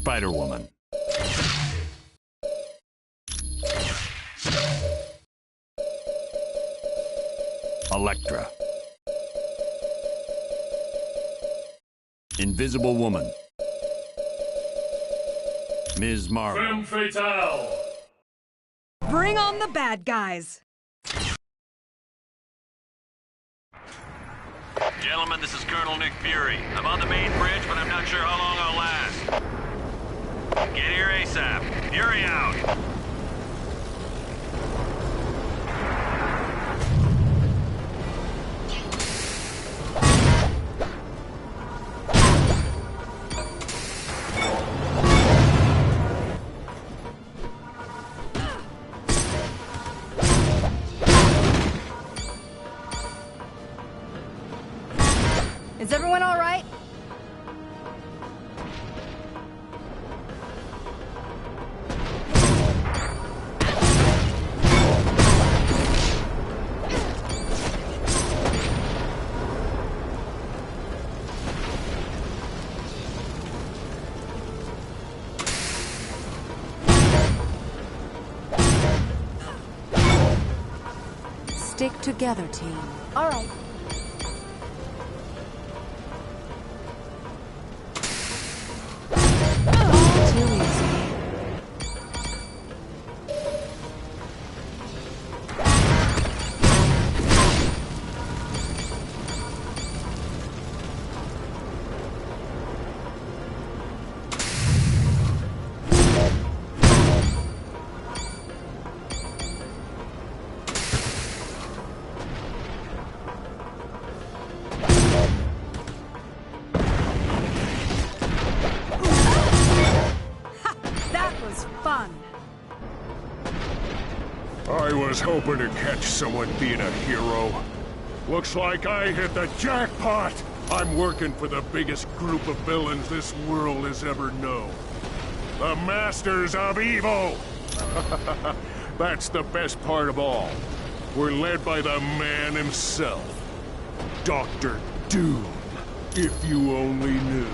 Spider-Woman. Elektra. Invisible Woman. Ms. Marvel. Femme fatale! Bring on the bad guys! Gentlemen, this is Colonel Nick Fury. I'm on the main bridge, but I'm not sure how long I'll last. Get here ASAP. Fury out! Is everyone all right? Stick together, team. All right. Too easy. Fun. I was hoping to catch someone being a hero. Looks like I hit the jackpot! I'm working for the biggest group of villains this world has ever known. The Masters of Evil! That's the best part of all. We're led by the man himself. Dr. Doom. If you only knew.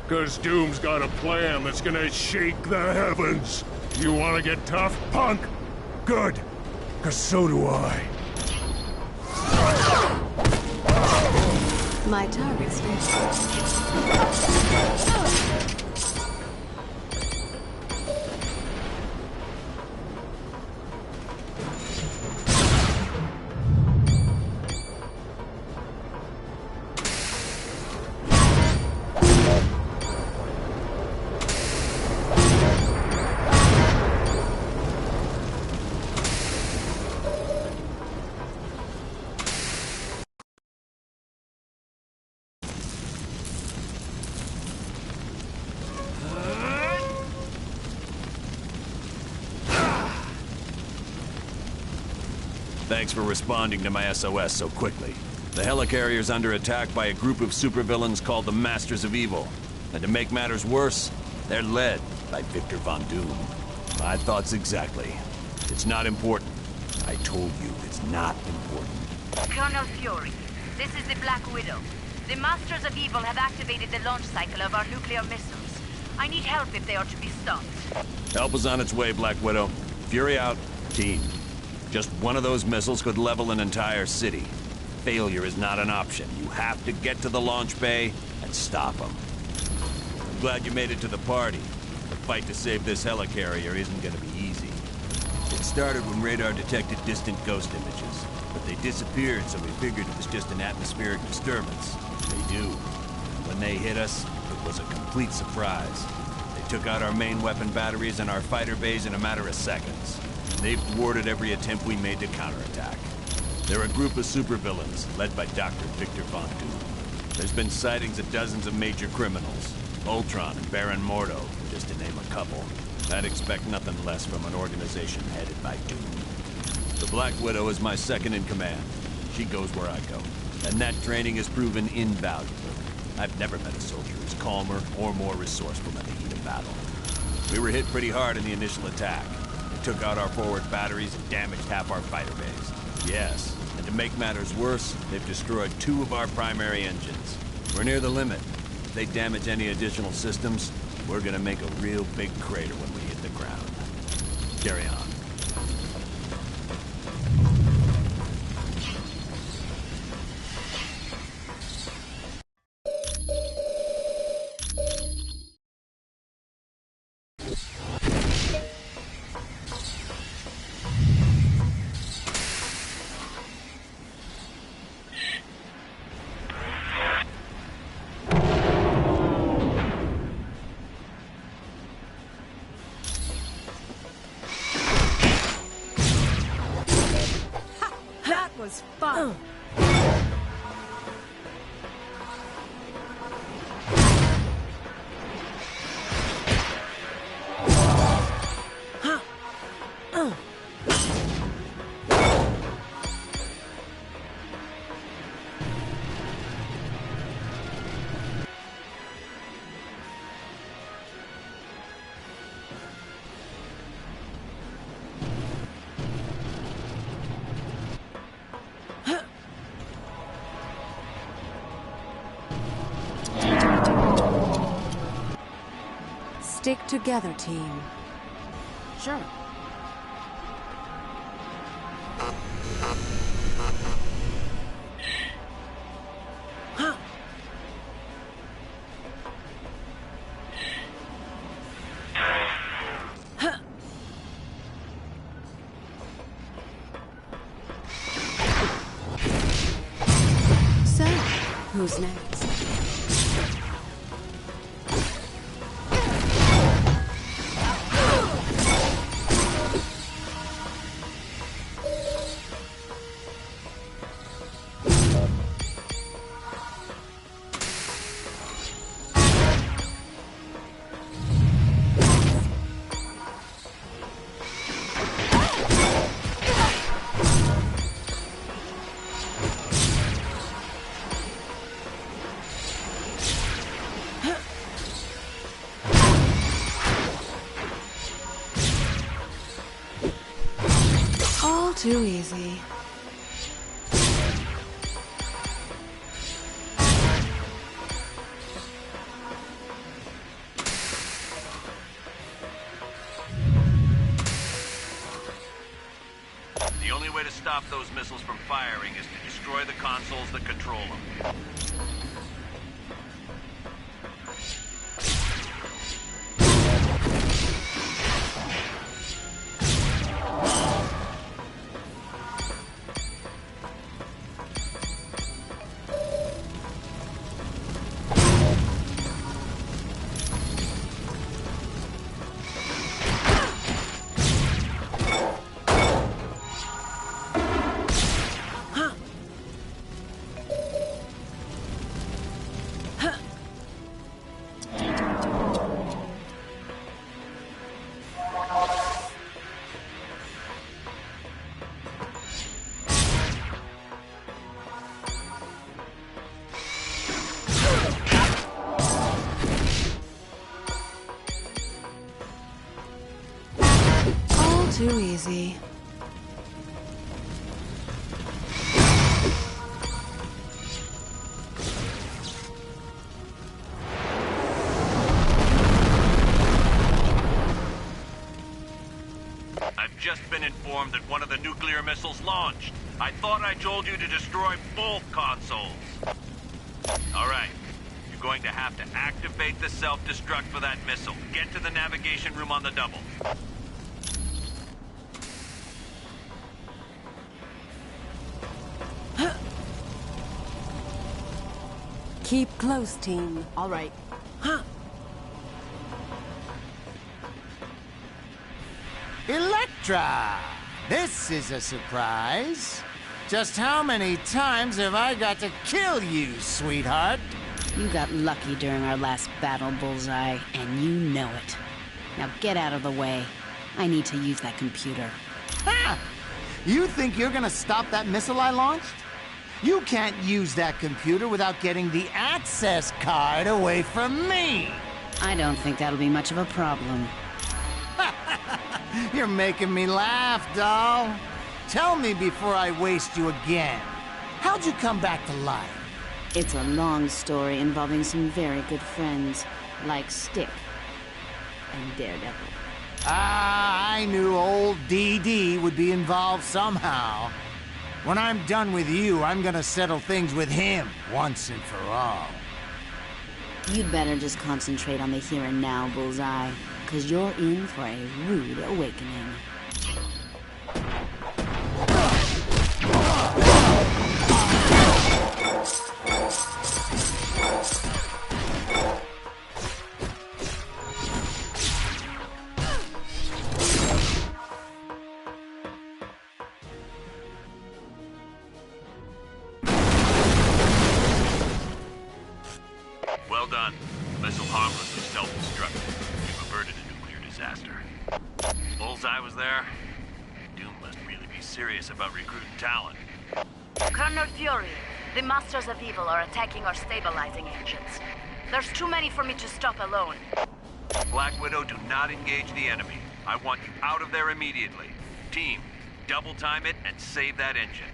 'Cause Doom's got a plan that's gonna shake the heavens. You wanna get tough, punk? Good. 'Cause so do I. My target's Thanks for responding to my SOS so quickly. The helicarrier's under attack by a group of supervillains called the Masters of Evil. And to make matters worse, they're led by Victor Von Doom. My thoughts exactly. It's not important. I told you it's not important. Colonel Fury, this is the Black Widow. The Masters of Evil have activated the launch cycle of our nuclear missiles. I need help if they are to be stopped. Help is on its way, Black Widow. Fury out. Team. Just one of those missiles could level an entire city. Failure is not an option. You have to get to the launch bay and stop them. I'm glad you made it to the party. The fight to save this helicarrier isn't gonna be easy. It started when radar detected distant ghost images, but they disappeared, so we figured it was just an atmospheric disturbance. They do. When they hit us, it was a complete surprise. They took out our main weapon batteries and our fighter bays in a matter of seconds. They've thwarted every attempt we made to counterattack. They're a group of supervillains, led by Dr. Victor Von Doom. There's been sightings of dozens of major criminals. Ultron and Baron Mordo, just to name a couple. I'd expect nothing less from an organization headed by Doom. The Black Widow is my second in command. She goes where I go. And that training has proven invaluable. I've never met a soldier who's calmer or more resourceful in the heat of battle. We were hit pretty hard in the initial attack. Took out our forward batteries and damaged half our fighter bays. Yes, and to make matters worse, they've destroyed 2 of our primary engines. We're near the limit. If they damage any additional systems, We're gonna make a real big crater when we hit the ground. Carry on. That was fun. Stick together, team. Sure. So, who's next? All too easy. The only way to stop those missiles from firing is to destroy the consoles that control them. All too easy. I've just been informed that one of the nuclear missiles launched. I thought I told you to destroy both consoles. All right. You're going to have to activate the self-destruct for that missile. Get to the navigation room on the double. Keep close, team. All right. Electra! This is a surprise. Just how many times have I got to kill you, sweetheart? You got lucky during our last battle, Bullseye, and you know it. Now get out of the way. I need to use that computer. Ha! You think you're gonna stop that missile I launched? You can't use that computer without getting the access card away from me! I don't think that'll be much of a problem. You're making me laugh, doll. Tell me before I waste you again. How'd you come back to life? It's a long story involving some very good friends, like Stick. and Daredevil. Ah, I knew old DD would be involved somehow. When I'm done with you, I'm gonna settle things with him once and for all. You'd better just concentrate on the here and now, Bullseye, because you're in for a rude awakening. Well done. Missile harmlessly self-destructed. You've averted a nuclear disaster. Bullseye was there? Doom must really be serious about recruiting talent. Colonel Fury, the Masters of Evil are attacking our stabilizing engines. There's too many for me to stop alone. Black Widow, do not engage the enemy. I want you out of there immediately. Team, double time it and save that engine.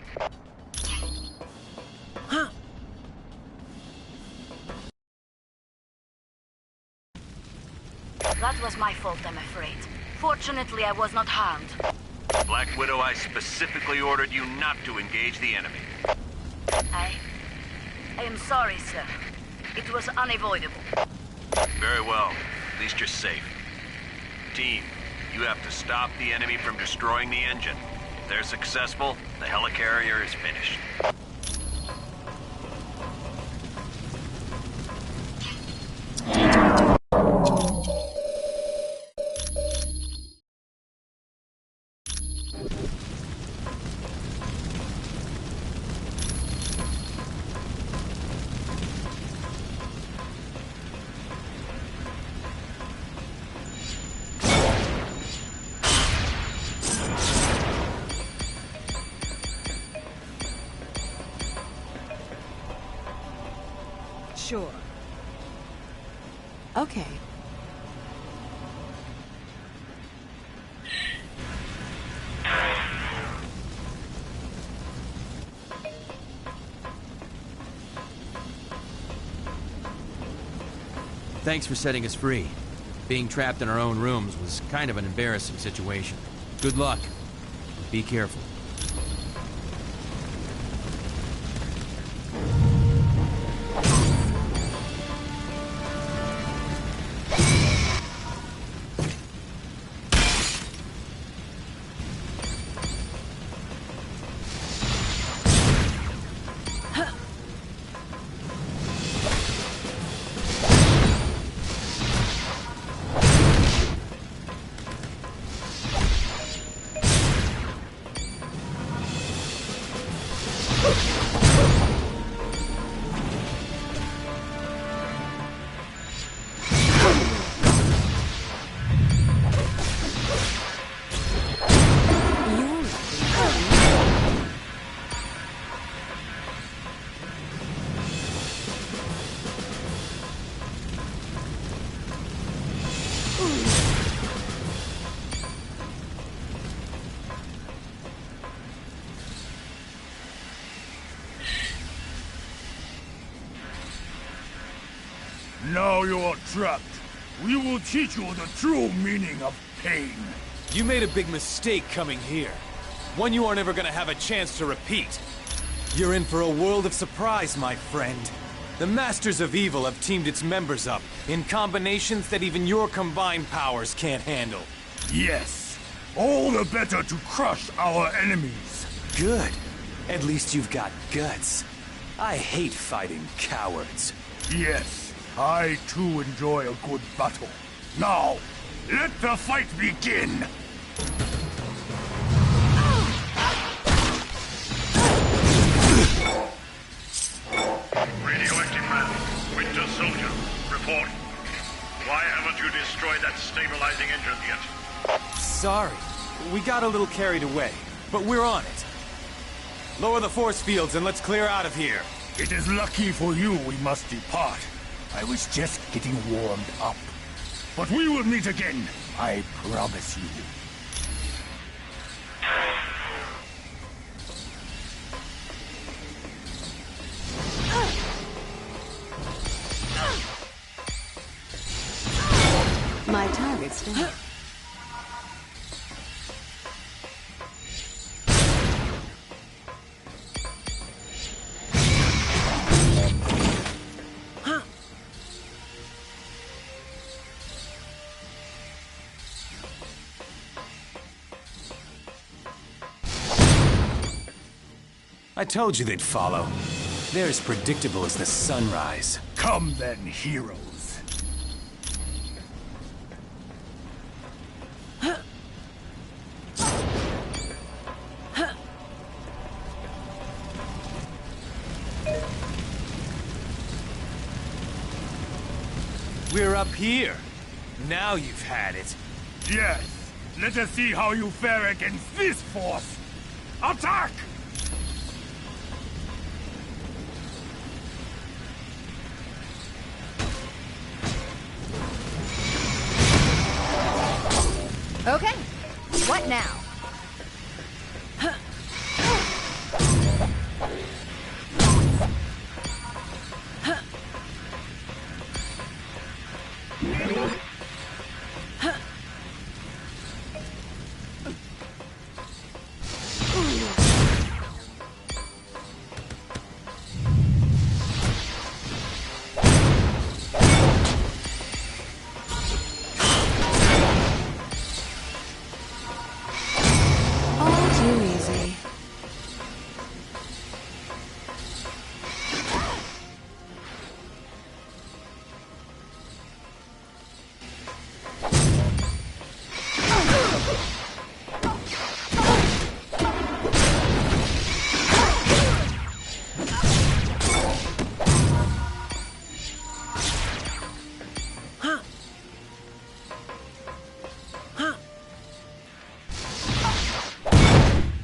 That was my fault, I'm afraid. Fortunately, I was not harmed. Black Widow, I specifically ordered you not to engage the enemy. I am sorry, sir. It was unavoidable. Very well. At least you're safe. Team, you have to stop the enemy from destroying the engine. If they're successful, the helicarrier is finished. Sure. Okay. Thanks for setting us free. Being trapped in our own rooms was kind of an embarrassing situation. Good luck. Be careful. Now you're trapped. We will teach you the true meaning of pain. You made a big mistake coming here. One you aren't ever gonna have a chance to repeat. You're in for a world of surprise, my friend. The Masters of Evil have teamed its members up in combinations that even your combined powers can't handle. Yes. All the better to crush our enemies. Good. At least you've got guts. I hate fighting cowards. Yes, I too enjoy a good battle. Now, let the fight begin! Radioactive man, Winter Soldier, report. Why haven't you destroyed that stabilizing engine yet? Sorry, we got a little carried away, but we're on it. Lower the force fields and let's clear out of here. It is lucky for you we must depart. I was just getting warmed up. But we will meet again, I promise you. My target's understand. I told you they'd follow. They're as predictable as the sunrise. Come then, heroes. We're up here. Now you've had it. Yes. Let us see how you fare against this force. Attack! Okay, what now?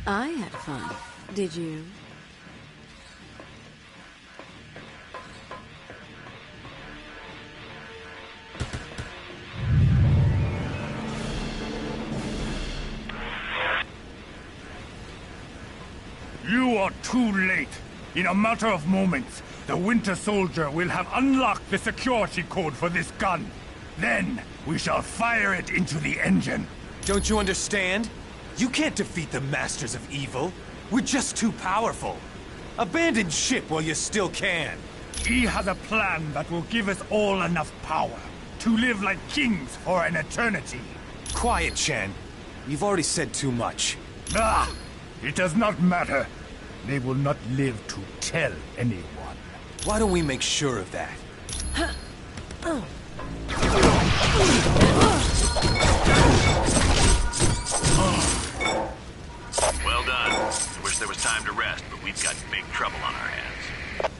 I had fun. Did you? You are too late. In a matter of moments, the Winter Soldier will have unlocked the security code for this gun. Then, we shall fire it into the engine. Don't you understand? You can't defeat the Masters of Evil. We're just too powerful. Abandon ship while you still can. He has a plan that will give us all enough power to live like kings for an eternity. Quiet, Chen. You've already said too much. Ah! It does not matter. They will not live to tell anyone. Why don't we make sure of that? Well done. I wish there was time to rest, but we've got big trouble on our hands.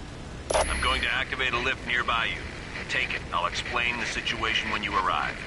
I'm going to activate a lift nearby you. Take it. I'll explain the situation when you arrive.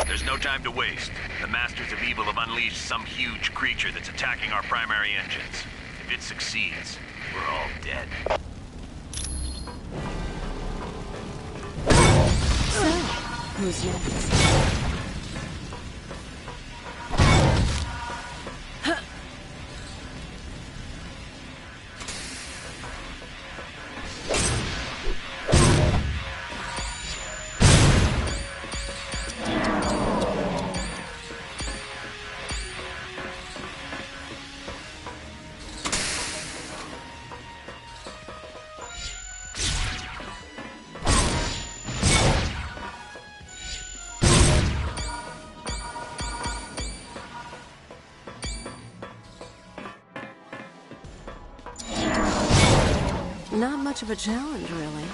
There's no time to waste. The Masters of Evil have unleashed some huge creature that's attacking our primary engines. If it succeeds, we're all dead. So, who's next? Not much of a challenge, really.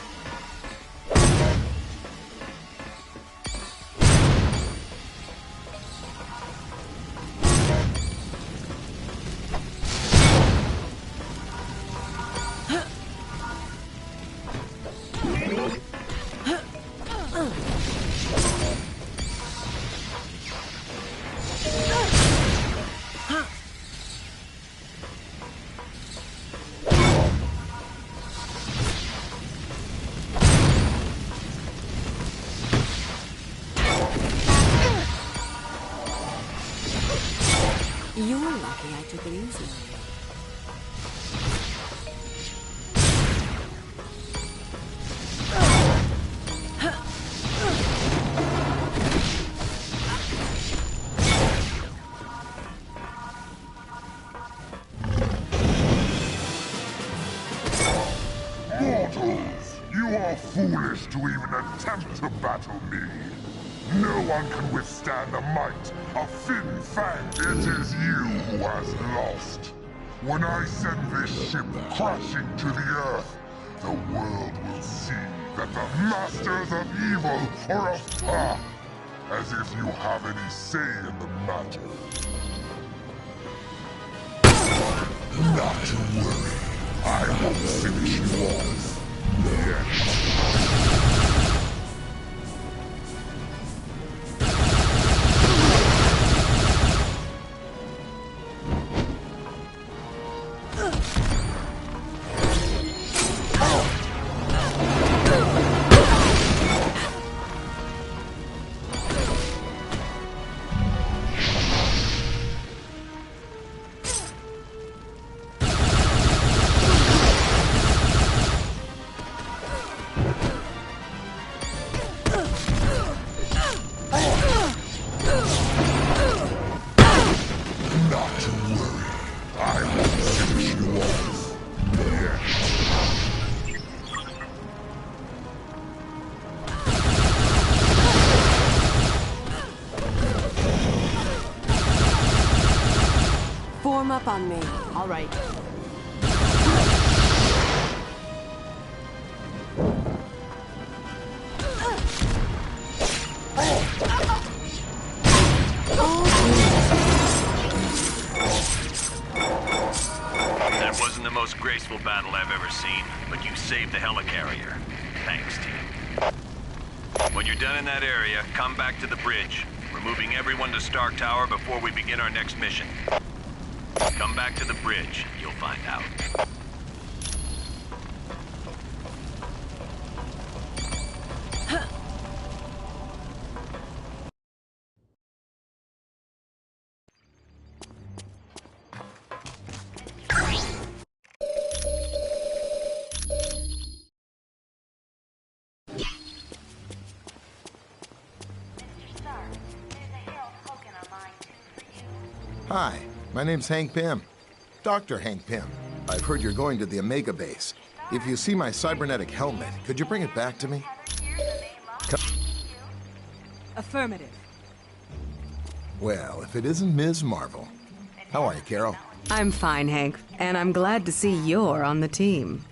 I took it easy. Mortals, you are foolish to even attempt to battle me. No one can withstand the might of Fin Fang. It is you who has lost. When I send this ship crashing to the Earth, the world will see that the Masters of Evil are a as if you have any say in the matter. Not to worry. I will finish you off. Yes. Form up on me. All right. That wasn't the most graceful battle I've ever seen, but you saved the helicarrier. Thanks, team. When you're done in that area, come back to the bridge. We're moving everyone to Stark Tower before we begin our next mission. Come back to the bridge. You'll find out. Hi, my name's Hank Pym. Dr. Hank Pym. I've heard you're going to the Omega base. If you see my cybernetic helmet, could you bring it back to me? Affirmative. Well, if it isn't Ms. Marvel. How are you, Carol? I'm fine, Hank, and I'm glad to see you're on the team.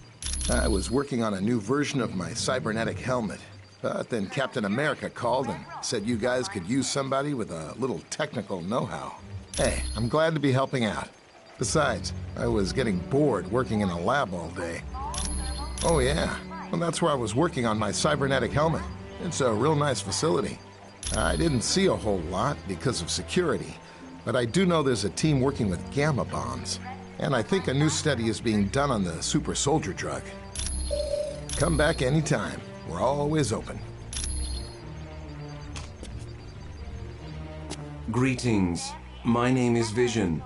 I was working on a new version of my cybernetic helmet, but then Captain America called and said you guys could use somebody with a little technical know-how. Hey, I'm glad to be helping out. Besides, I was getting bored working in a lab all day. Oh yeah, well that's where I was working on my cybernetic helmet. It's a real nice facility. I didn't see a whole lot because of security, but I do know there's a team working with gamma bombs. And I think a new study is being done on the super soldier drug. Come back anytime. We're always open. Greetings. My name is Vision.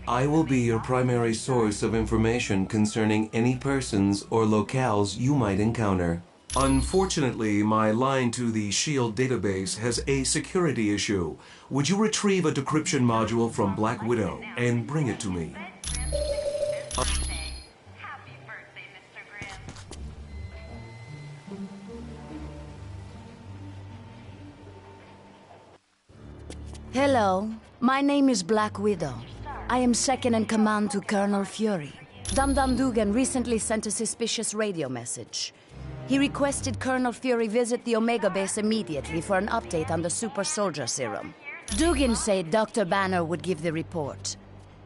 I will be your primary source of information concerning any persons or locales you might encounter. Unfortunately, my line to the SHIELD database has a security issue. Would you retrieve a decryption module from Black Widow and bring it to me? Hello, my name is Black Widow. I am second in command to Colonel Fury. Dum-Dum Dugan recently sent a suspicious radio message. He requested Colonel Fury visit the Omega base immediately for an update on the super soldier serum. Dugan said Dr. Banner would give the report.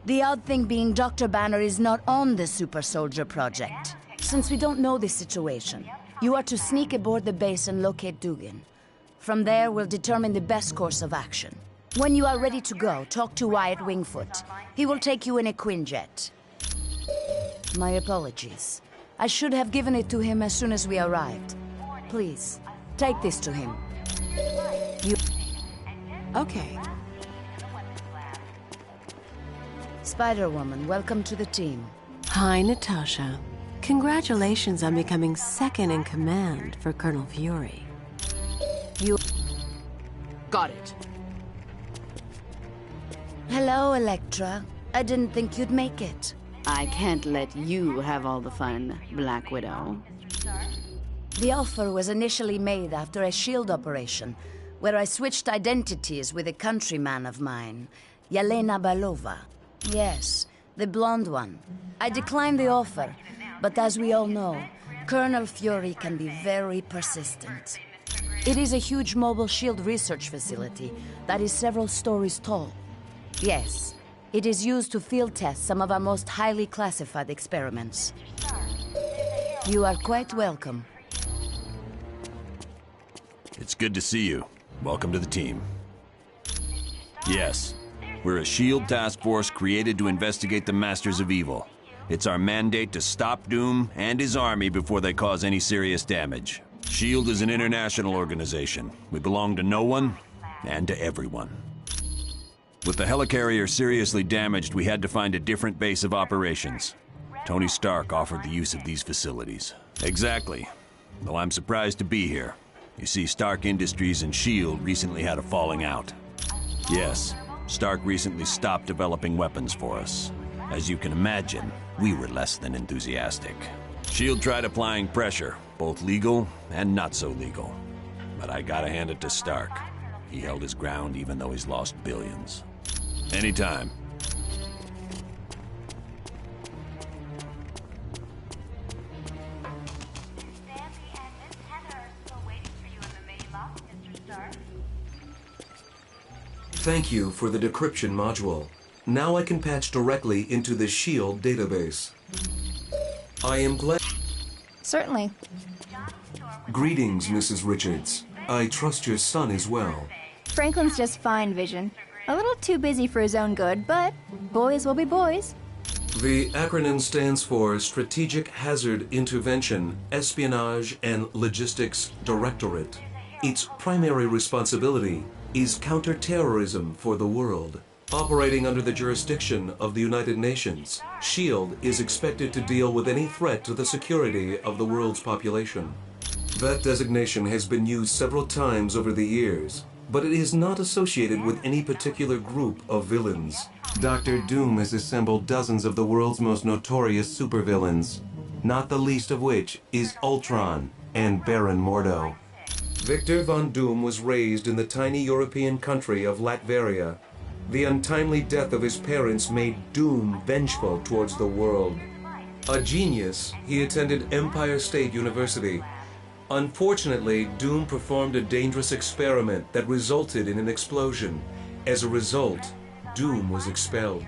The odd thing being Dr. Banner is not on the super soldier project. Since we don't know the situation, you are to sneak aboard the base and locate Dugan. From there, we'll determine the best course of action. When you are ready to go, talk to Wyatt Wingfoot. He will take you in a Quinjet. My apologies. I should have given it to him as soon as we arrived. Please, take this to him. Okay. Spider-Woman. Welcome to the team. Hi, Natasha. Congratulations on becoming second in command for Colonel Fury. You... Got it. Hello, Elektra. I didn't think you'd make it. I can't let you have all the fun, Black Widow. The offer was initially made after a S.H.I.E.L.D. operation, where I switched identities with a countryman of mine, Yelena Belova. Yes, the blonde one. I declined the offer, but as we all know, Colonel Fury can be very persistent. It is a huge mobile S.H.I.E.L.D. research facility that is several stories tall. Yes, it is used to field test some of our most highly classified experiments. You are quite welcome. It's good to see you. Welcome to the team. Yes, we're a S.H.I.E.L.D. task force created to investigate the Masters of Evil. It's our mandate to stop Doom and his army before they cause any serious damage. S.H.I.E.L.D. is an international organization. We belong to no one and to everyone. With the helicarrier seriously damaged, we had to find a different base of operations. Tony Stark offered the use of these facilities. Exactly. Though I'm surprised to be here. You see, Stark Industries and S.H.I.E.L.D. recently had a falling out. Yes, Stark recently stopped developing weapons for us. As you can imagine, we were less than enthusiastic. S.H.I.E.L.D. tried applying pressure, both legal and not so legal. But I gotta hand it to Stark. He held his ground even though he's lost billions. Anytime. Thank you for the decryption module. Now I can patch directly into the S.H.I.E.L.D. database. I am glad... Certainly. Greetings, Mrs. Richards. I trust your son is well. Franklin's just fine, Vision. A little too busy for his own good, but boys will be boys. The acronym stands for Strategic Hazard Intervention, Espionage and Logistics Directorate. Its primary responsibility is counterterrorism for the world. Operating under the jurisdiction of the United Nations, S.H.I.E.L.D. is expected to deal with any threat to the security of the world's population. That designation has been used several times over the years, but it is not associated with any particular group of villains. Dr. Doom has assembled dozens of the world's most notorious supervillains, not the least of which is Ultron and Baron Mordo. Victor Von Doom was raised in the tiny European country of Latveria. The untimely death of his parents made Doom vengeful towards the world. A genius, he attended Empire State University. Unfortunately, Doom performed a dangerous experiment that resulted in an explosion. As a result, Doom was expelled.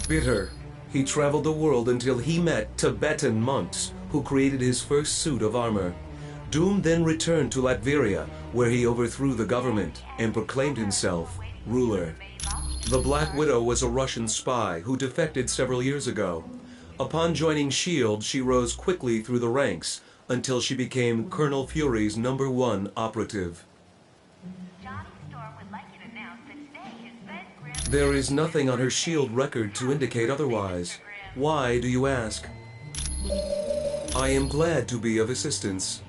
Bitter, he traveled the world until he met Tibetan monks who created his first suit of armor. Doom then returned to Latveria, where he overthrew the government and proclaimed himself ruler. The Black Widow was a Russian spy who defected several years ago. Upon joining S.H.I.E.L.D., she rose quickly through the ranks until she became Colonel Fury's #1 operative. There is nothing on her S.H.I.E.L.D. record to indicate otherwise. Why, do you ask? I am glad to be of assistance.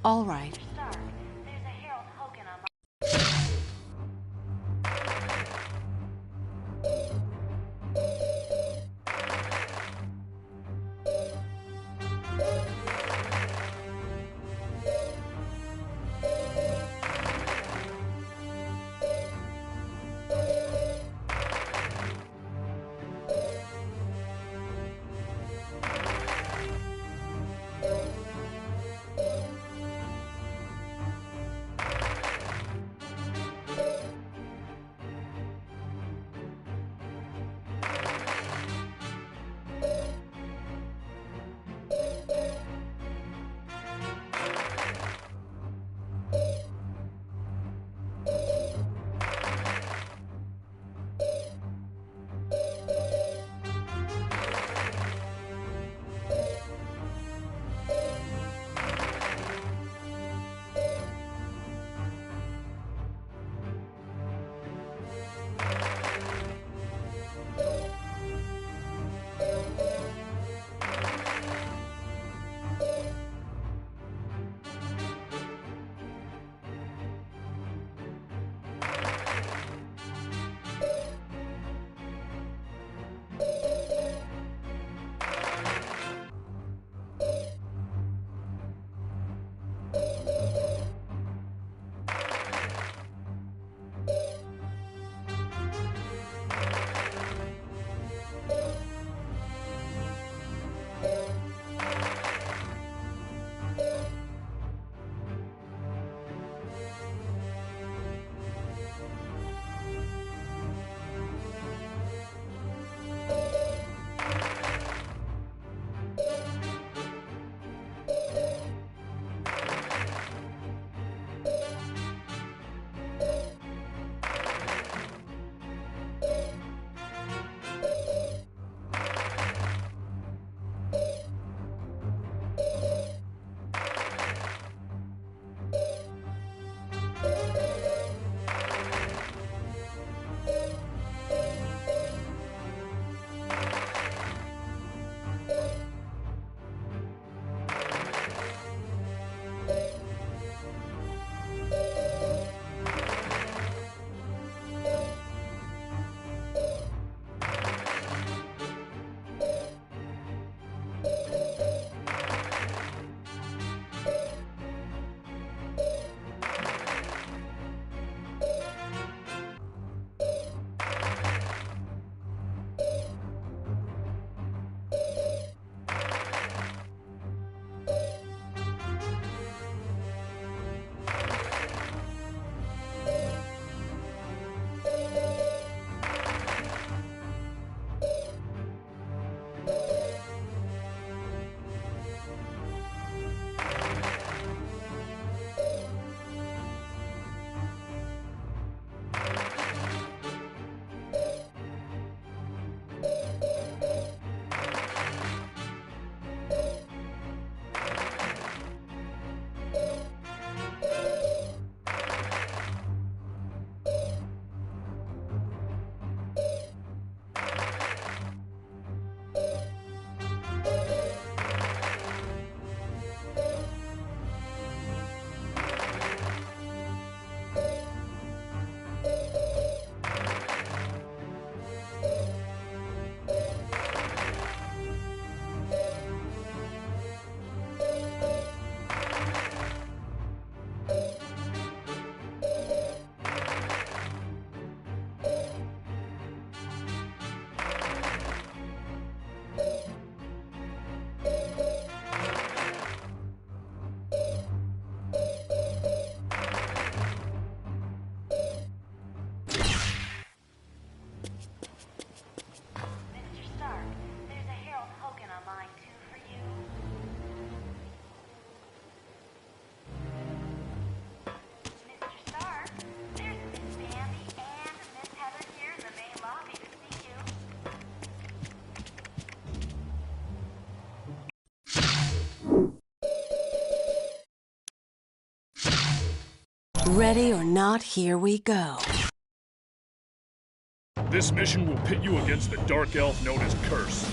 All right. Ready or not, here we go. This mission will pit you against the dark elf known as Curse.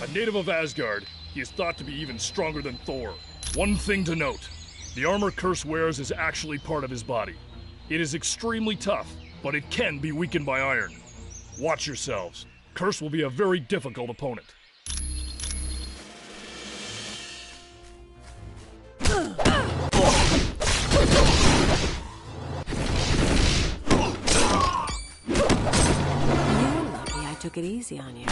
A native of Asgard, he is thought to be even stronger than Thor. One thing to note, The armor Curse wears is actually part of his body. It is extremely tough, but it can be weakened by iron. Watch yourselves. Curse will be a very difficult opponent. You're lucky I took it easy on you.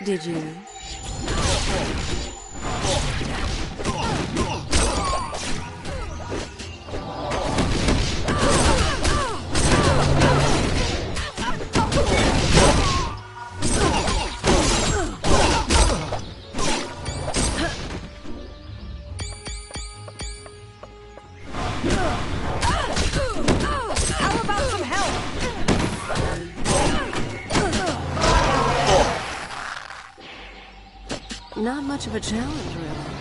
Did you? How about some help? Not much of a challenge, really.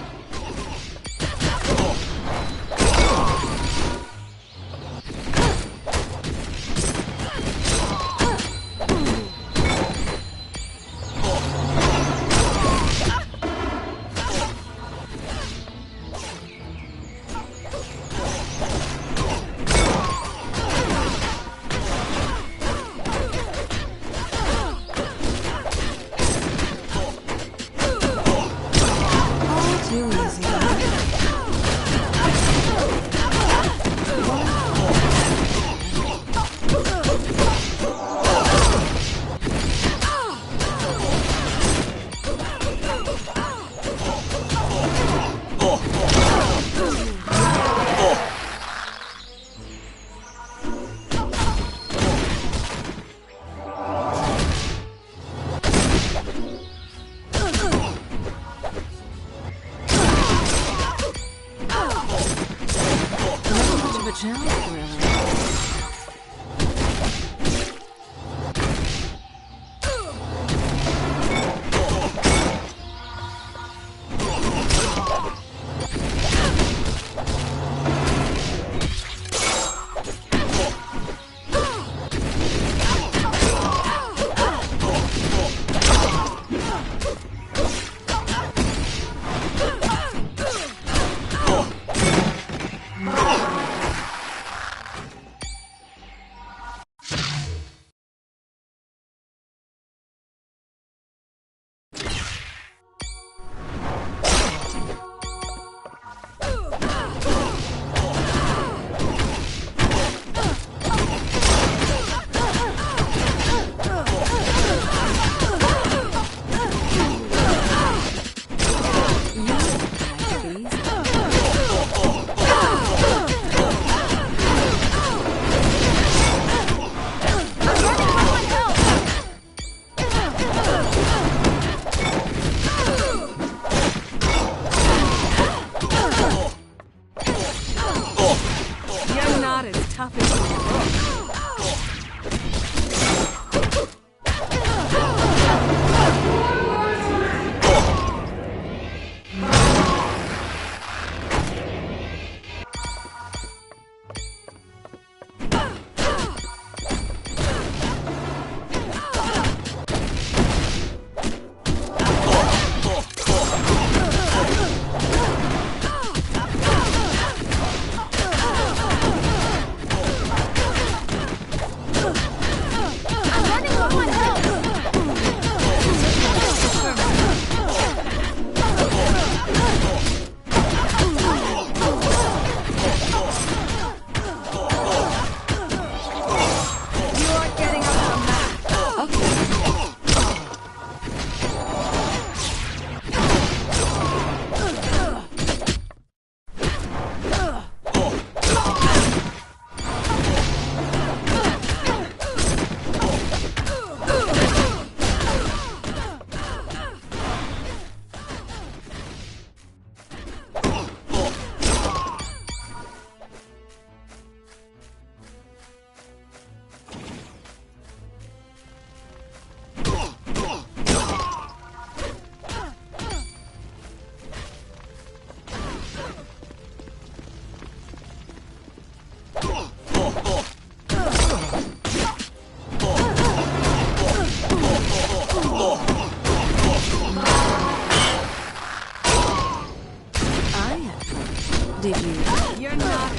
had fun. Did you? You're not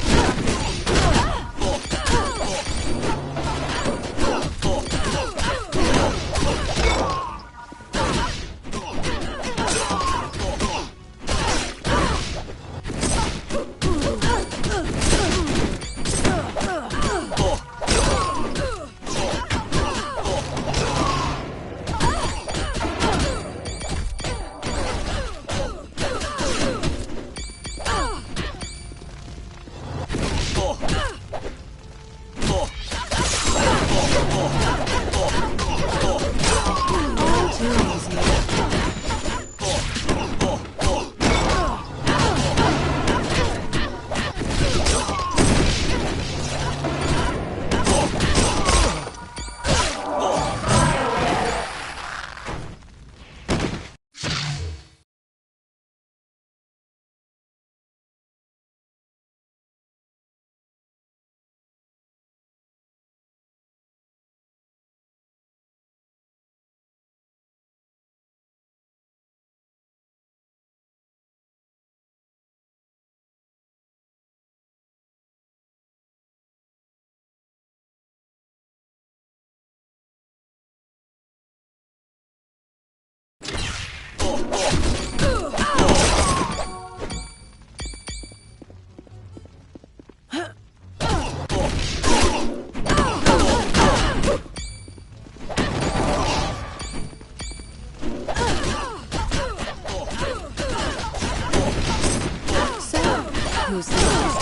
Who's next?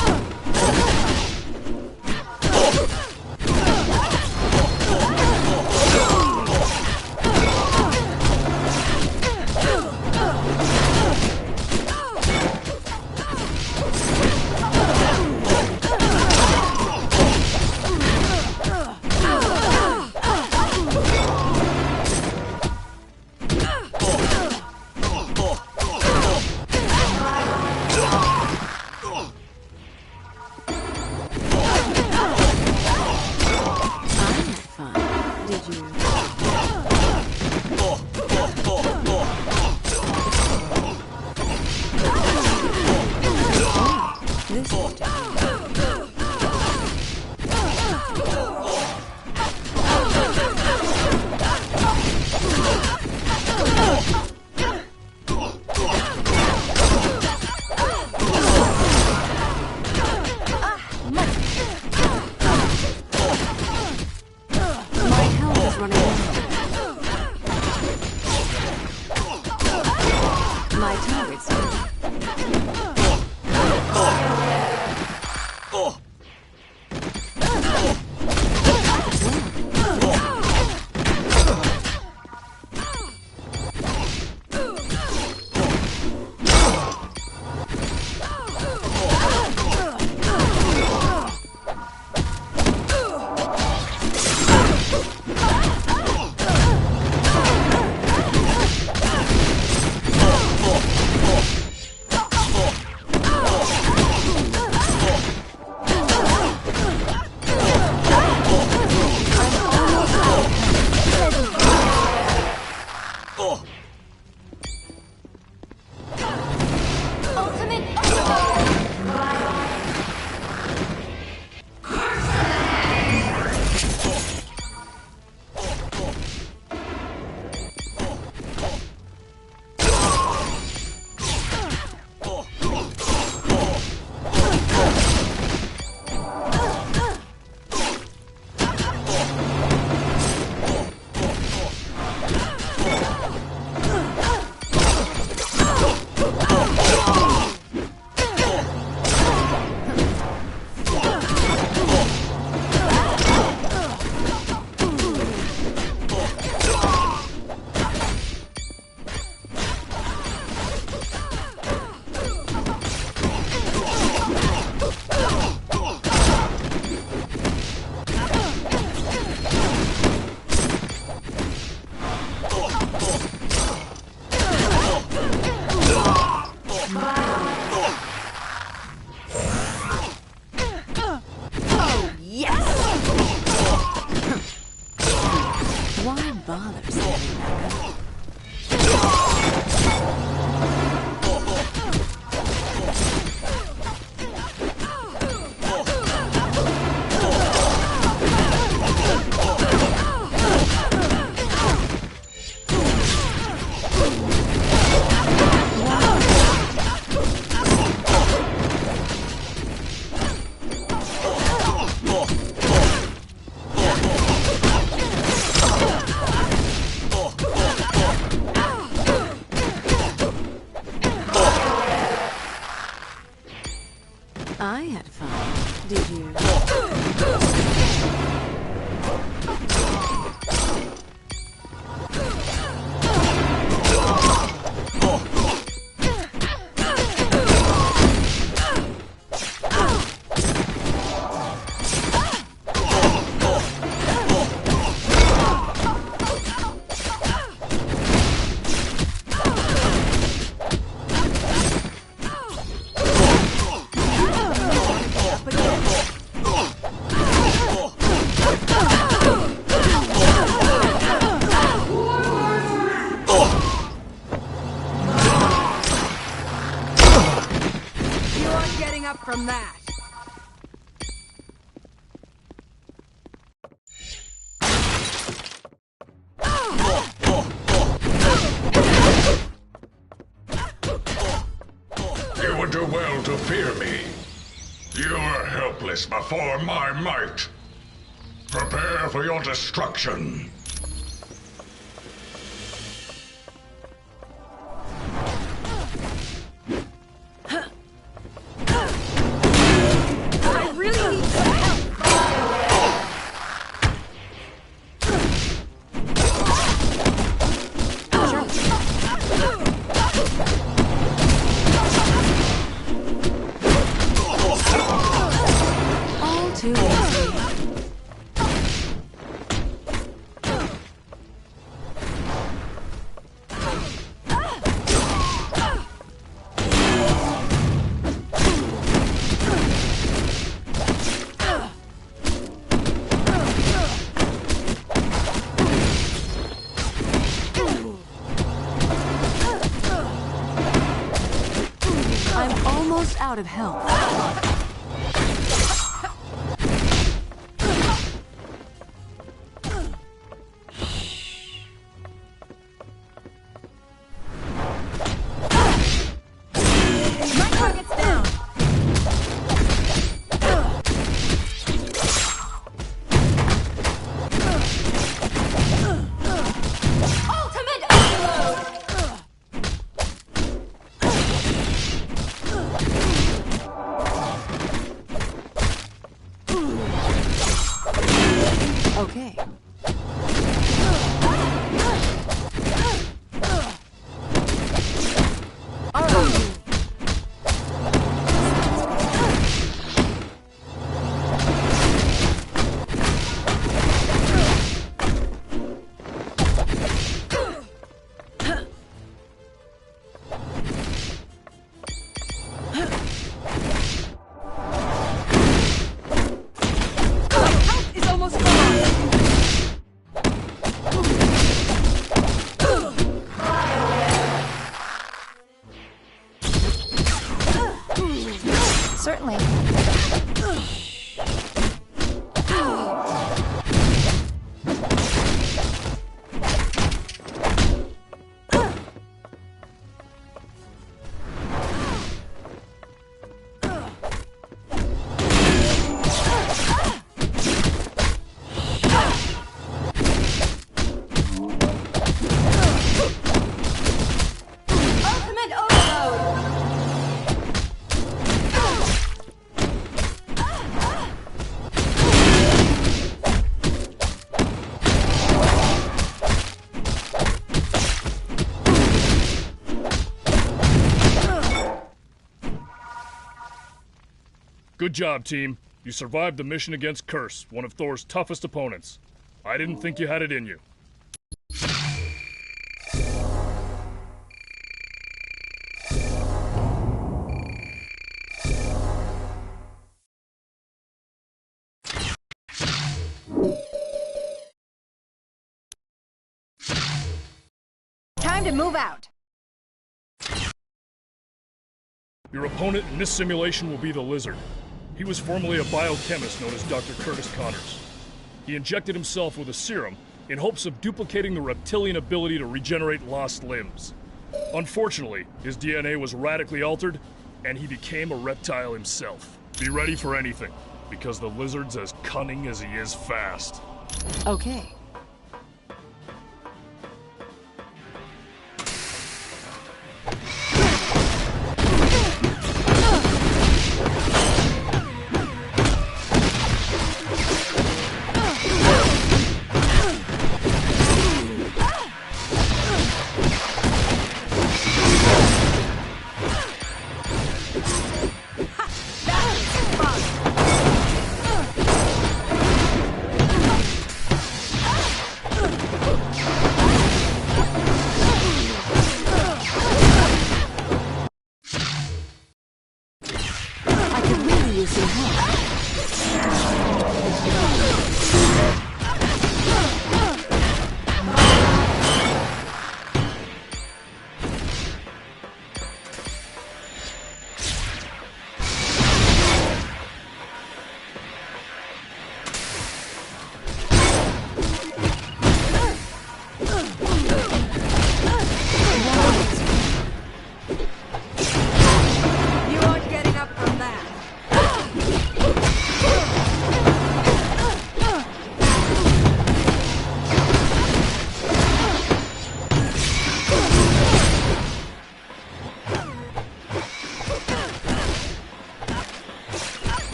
I had fun. Did you? From that. You would do well to fear me. You are helpless before my might. Prepare for your destruction. Out of health. Okay. Certainly. Good job, team. You survived the mission against Curse, one of Thor's toughest opponents. I didn't think you had it in you. Time to move out. Your opponent in this simulation will be the Lizard. He was formerly a biochemist known as Dr. Curtis Connors. He injected himself with a serum in hopes of duplicating the reptilian ability to regenerate lost limbs. Unfortunately, his DNA was radically altered, and he became a reptile himself. Be ready for anything, because the Lizard's as cunning as he is fast. Okay.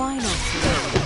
Why not surrender?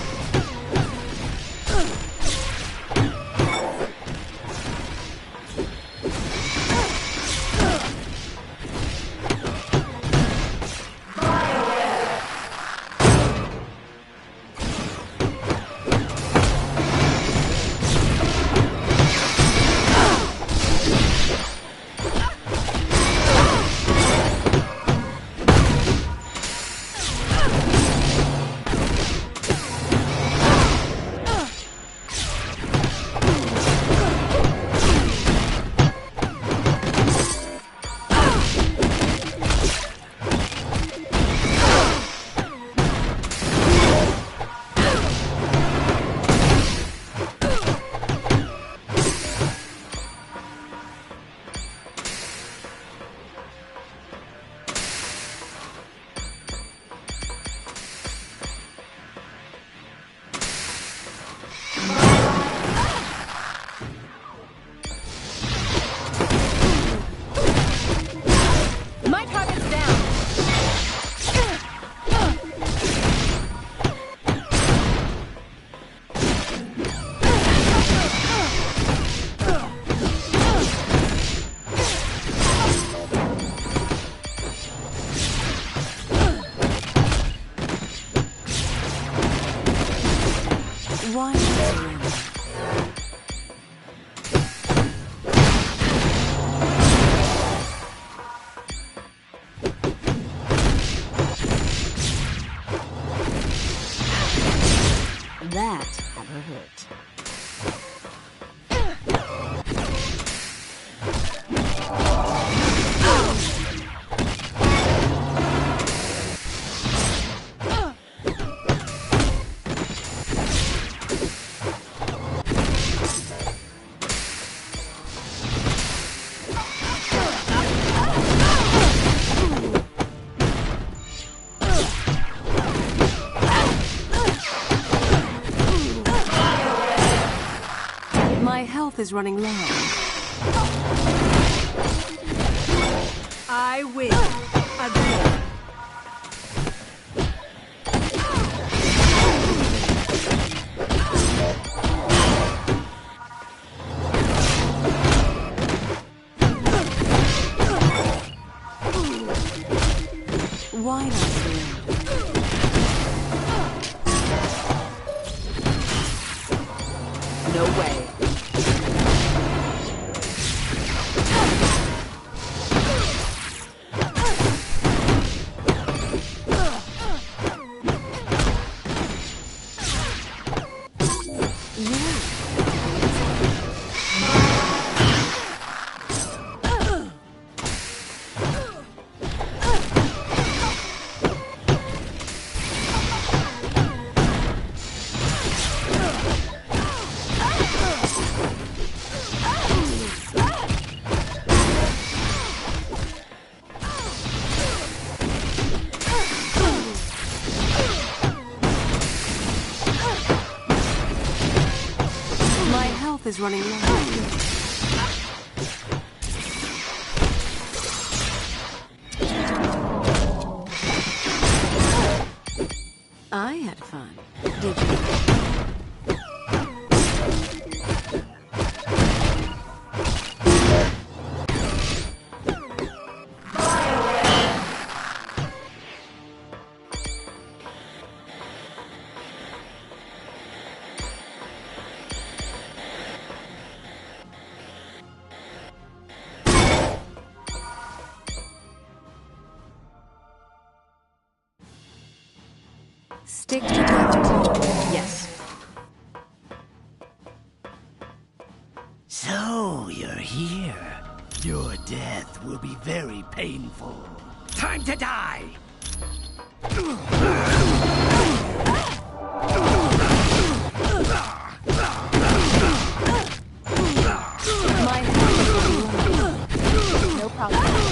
Why not surrender? That had her hurt. My health is running low. I win. Again. Why not surrender? No way. Is running low. I had fun. Did you? Stick together. Yes. So, you're here. Your death will be very painful. Time to die! My no problem.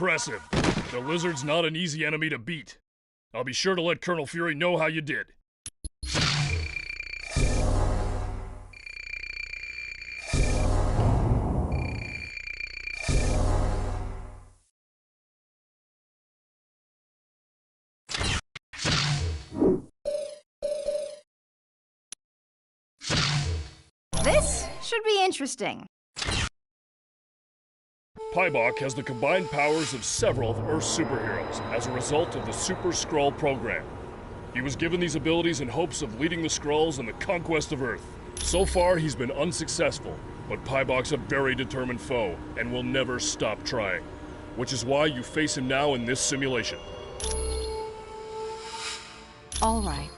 Impressive. The Lizard's not an easy enemy to beat. I'll be sure to let Colonel Fury know how you did. This should be interesting. Paibok has the combined powers of several of Earth's superheroes as a result of the Super Skrull program. He was given these abilities in hopes of leading the Skrulls in the conquest of Earth. So far, he's been unsuccessful, but Paibok's a very determined foe and will never stop trying, which is why you face him now in this simulation. All right.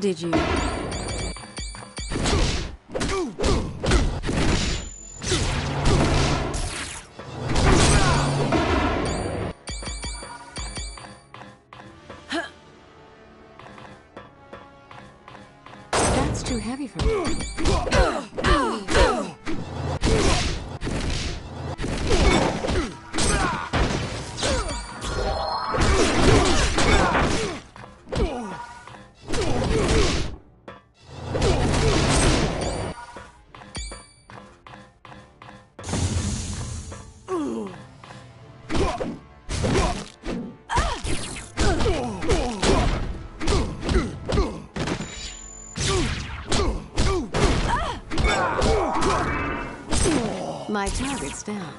Did you? That's too heavy for me. My target's down.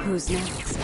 Who's next?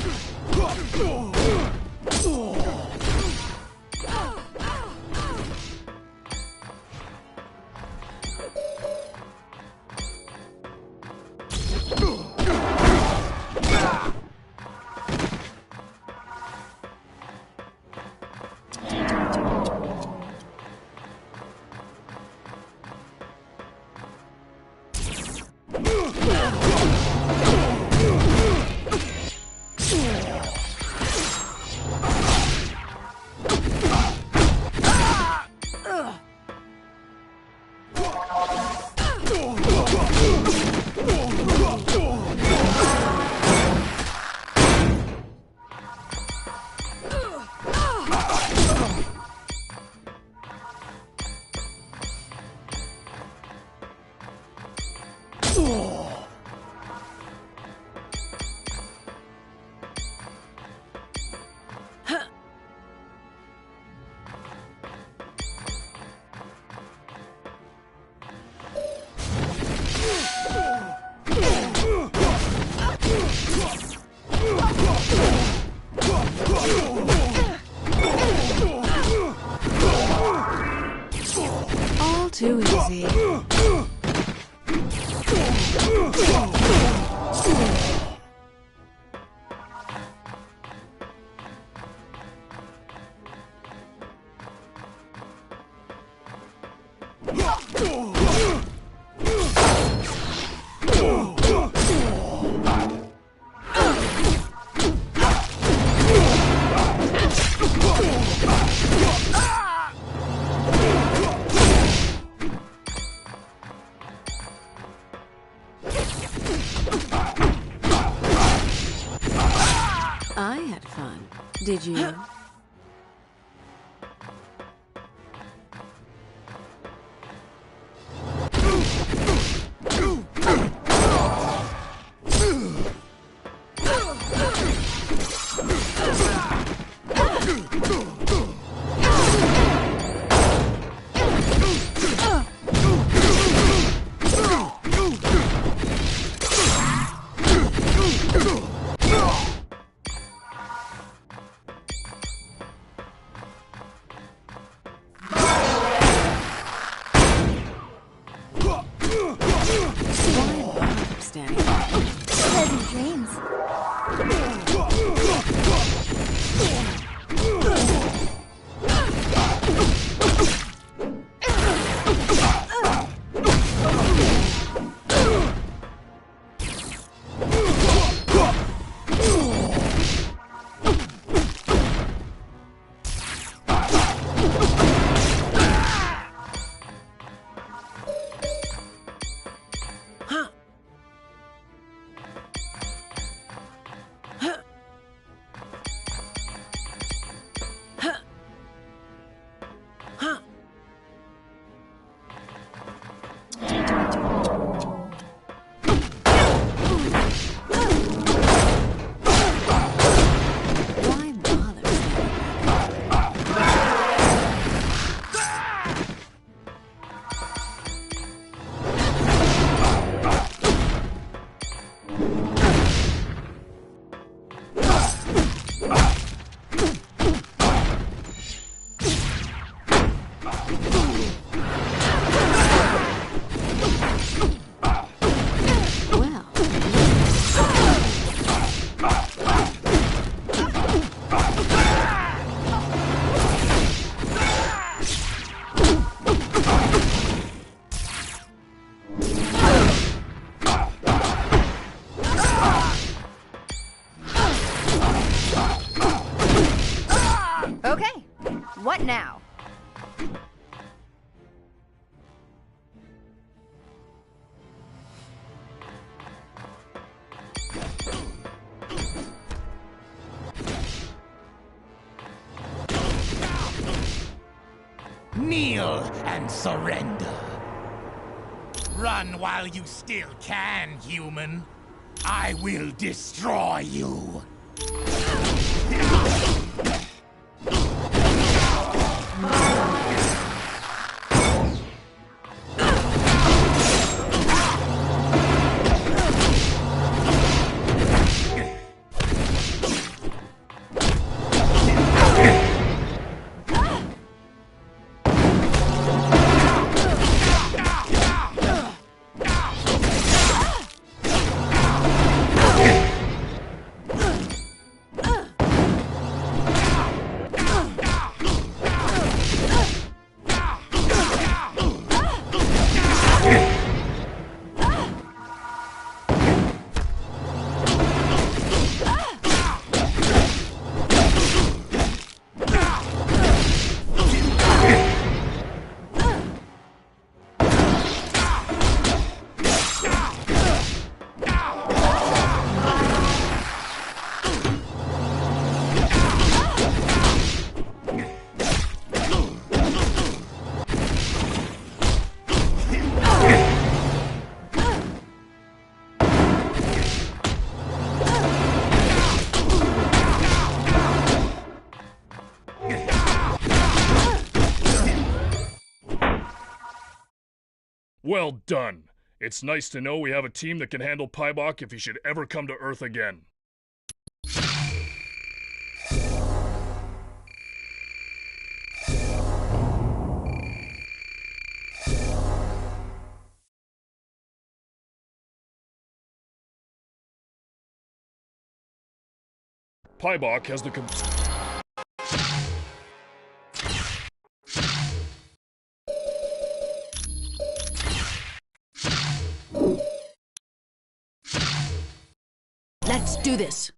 All too easy. Go! had fun. Did you? Pleasant dreams. Okay, what now? Kneel and surrender. Run while you still can, human. I will destroy you. Well done. It's nice to know we have a team that can handle Paibok if he should ever come to Earth again. Paibok has the Let's do this.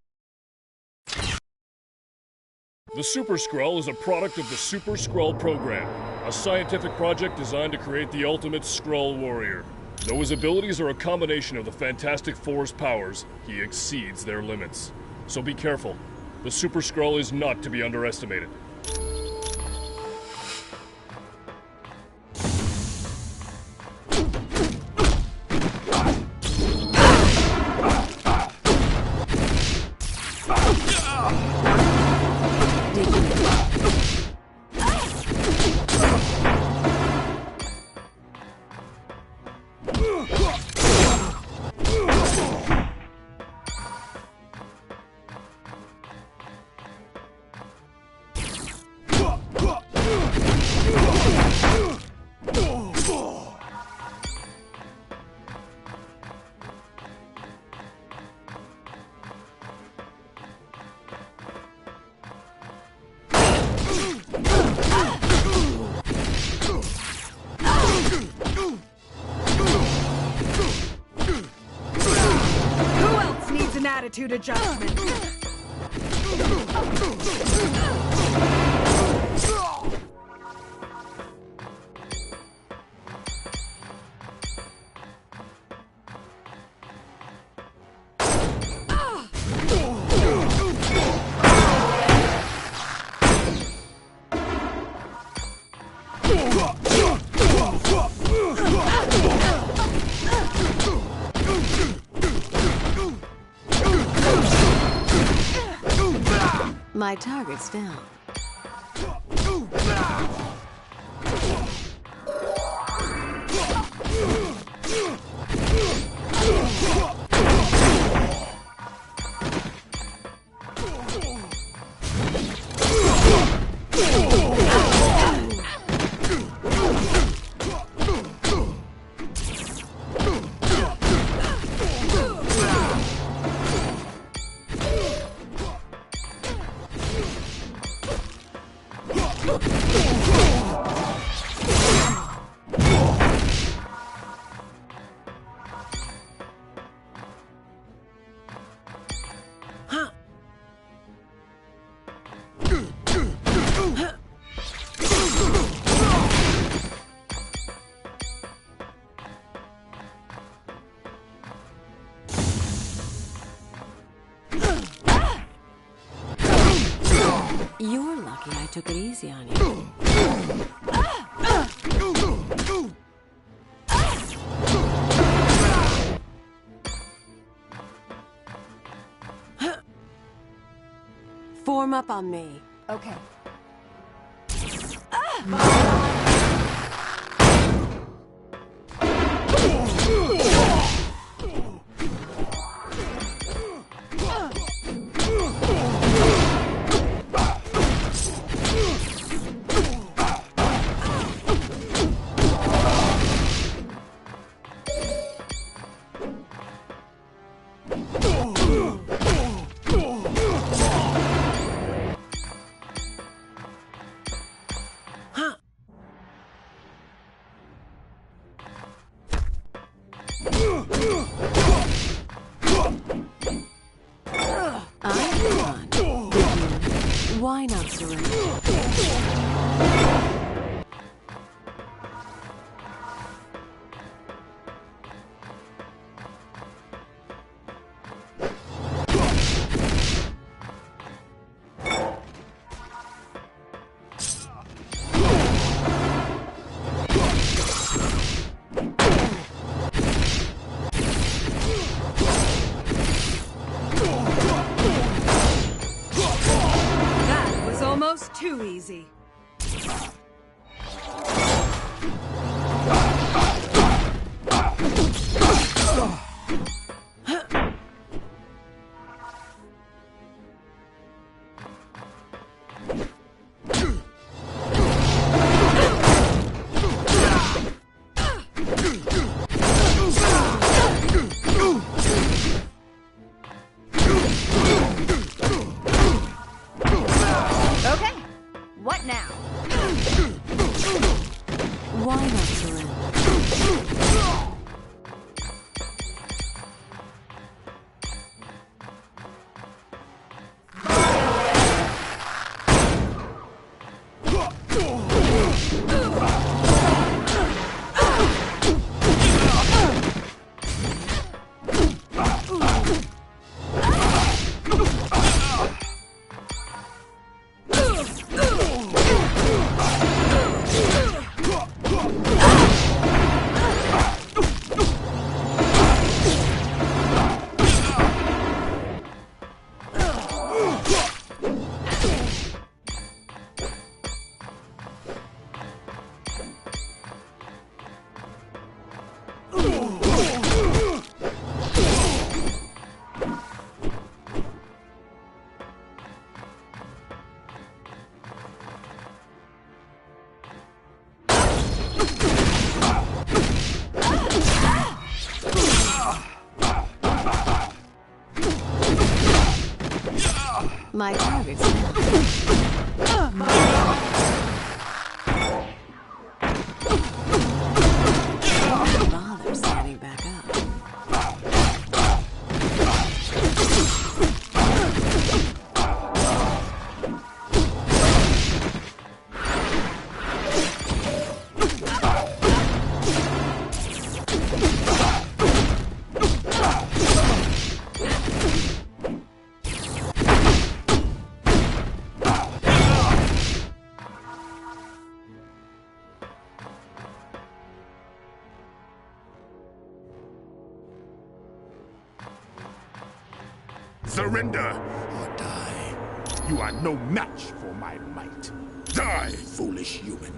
The Super Skrull is a product of the Super Skrull program, a scientific project designed to create the ultimate Skrull warrior. Though his abilities are a combination of the Fantastic Four's powers, he exceeds their limits. So be careful. The Super Skrull is not to be underestimated. Attitude adjustment. My target's down. You're lucky I took it easy on you. Form up on me. Okay. Why not surrender? Almost too easy. What now? My target's down. Don't bother standing back up. Surrender or die. You are no match for my might. Die, foolish human.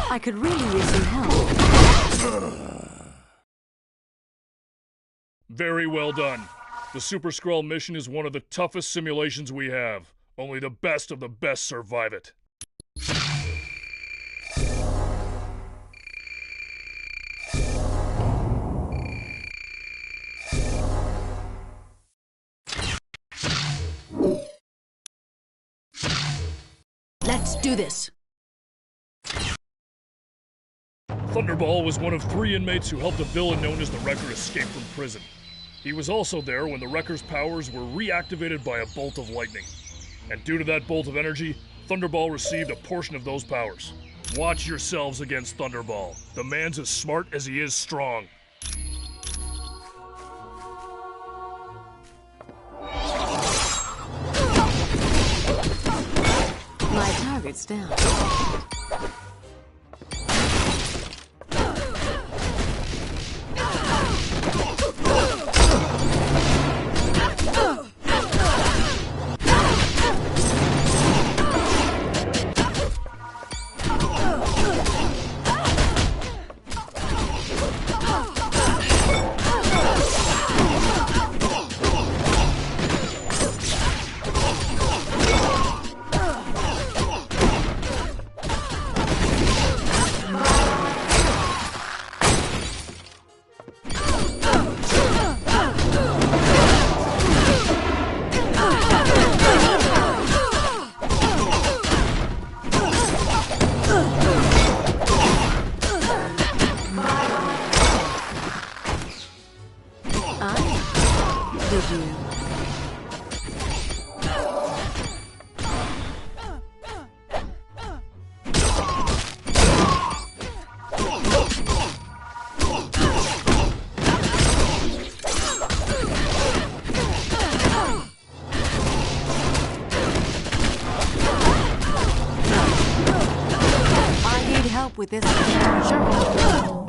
I could really use some help. Very well done. The Super Skrull mission is one of the toughest simulations we have. Only the best of the best survive it. Let's do this. Thunderball was one of 3 inmates who helped a villain known as the Wrecker escape from prison. He was also there when the Wrecker's powers were reactivated by a bolt of lightning. And due to that bolt of energy, Thunderball received a portion of those powers. Watch yourselves against Thunderball. The man's as smart as he is strong. My target's down. With this, sure.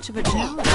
much of a challenge.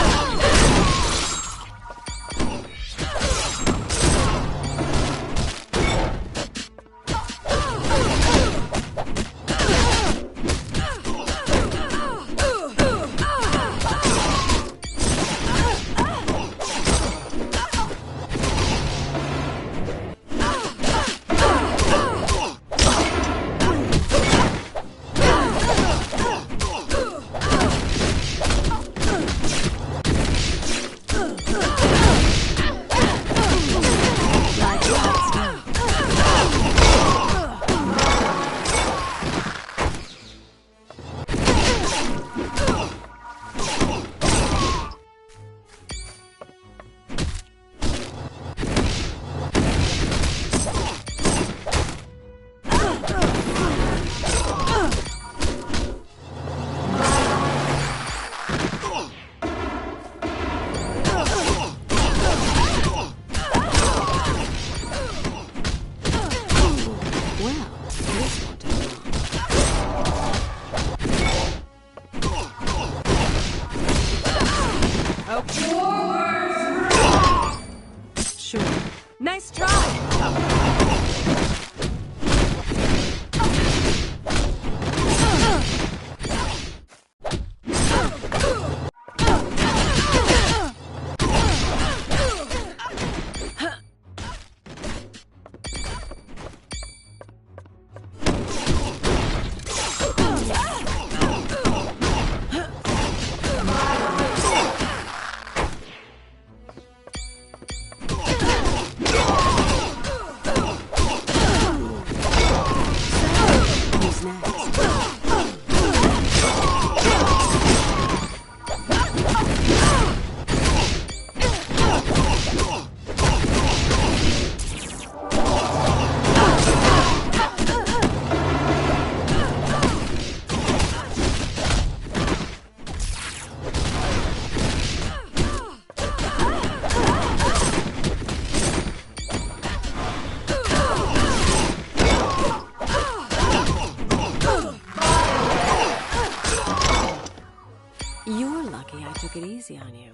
Sure. Nice try! You're lucky I took it easy on you.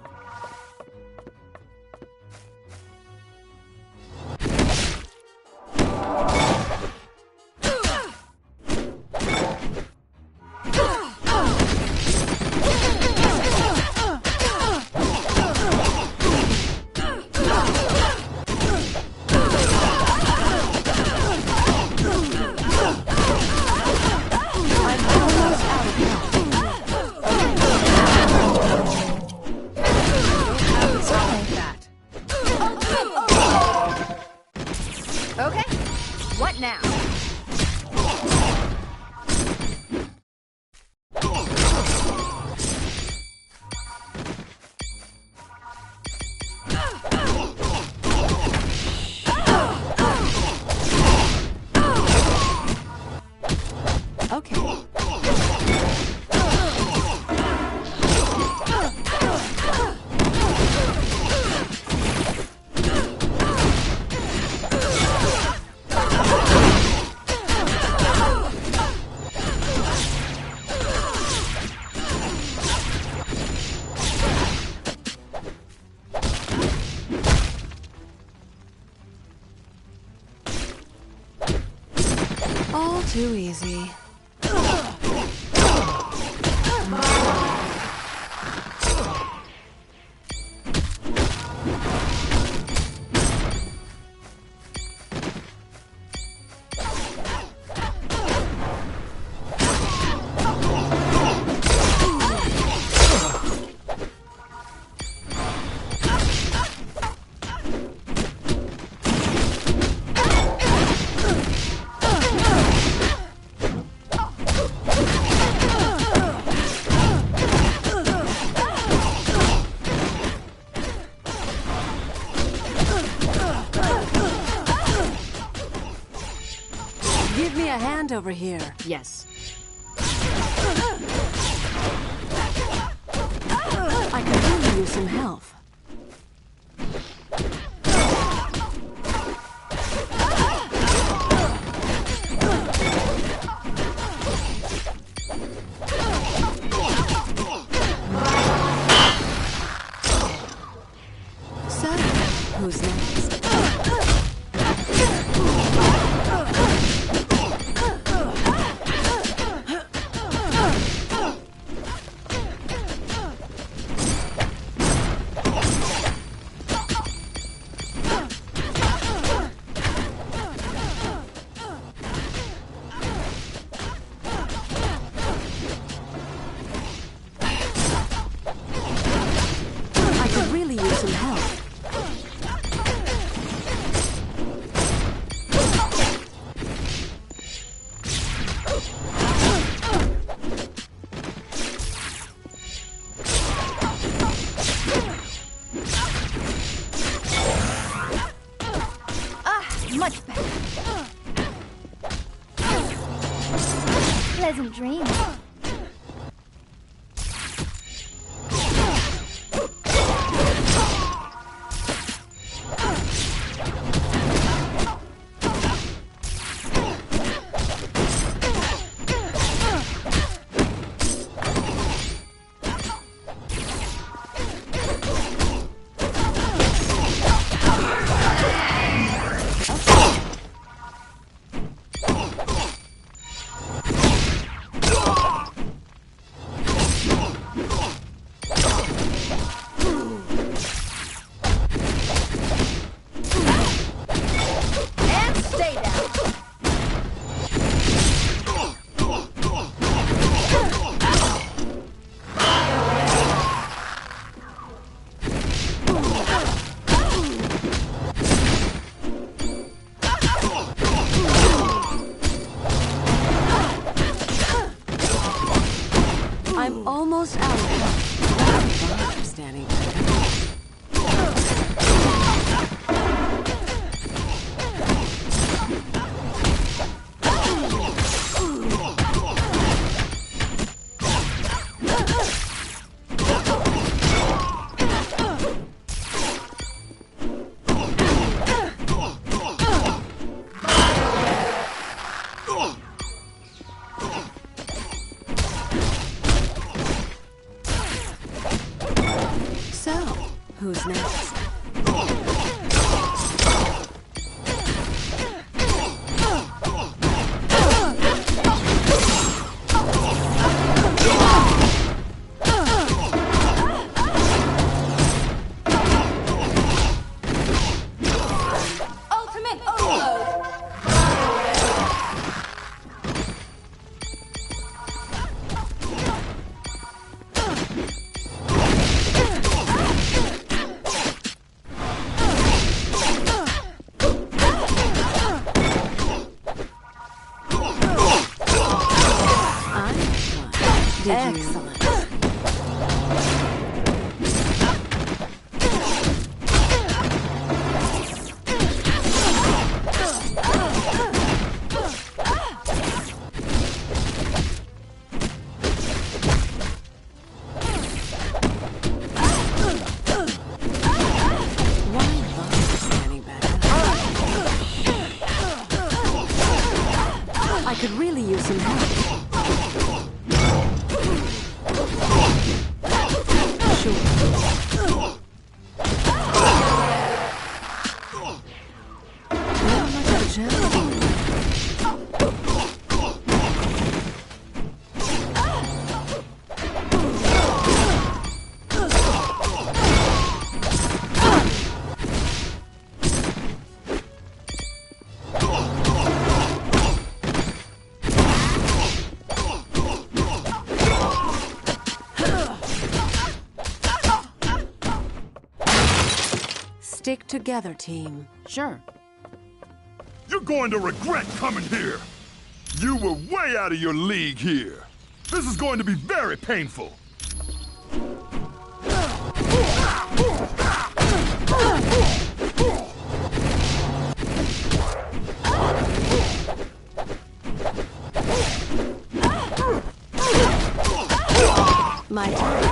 Okay, what now? Okay. All too easy. Give me a hand over here. Yes. I could really use some help. dream. I'm almost out of health. Standing who's next? Ultimate overload! Excellent. I could really use some help. Stick together, team. Sure. You're going to regret coming here. You were way out of your league here. This is going to be very painful. My turn.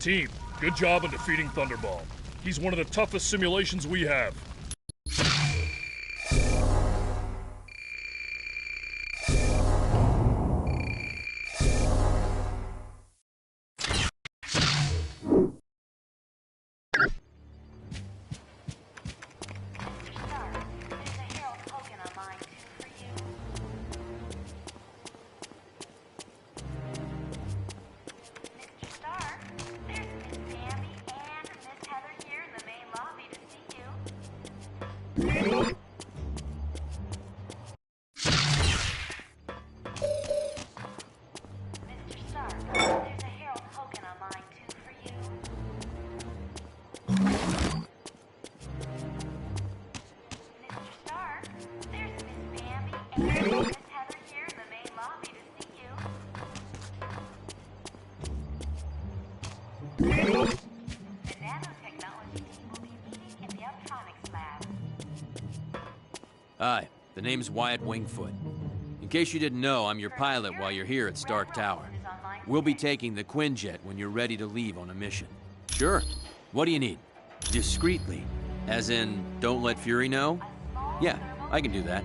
Team, good job in defeating Thunderball. He's one of the toughest simulations we have. Hi, the name's Wyatt Wingfoot. In case you didn't know, I'm your pilot while you're here at Stark Tower. We'll be taking the Quinjet when you're ready to leave on a mission. Sure. What do you need? Discreetly. As in, don't let Fury know? Yeah, I can do that.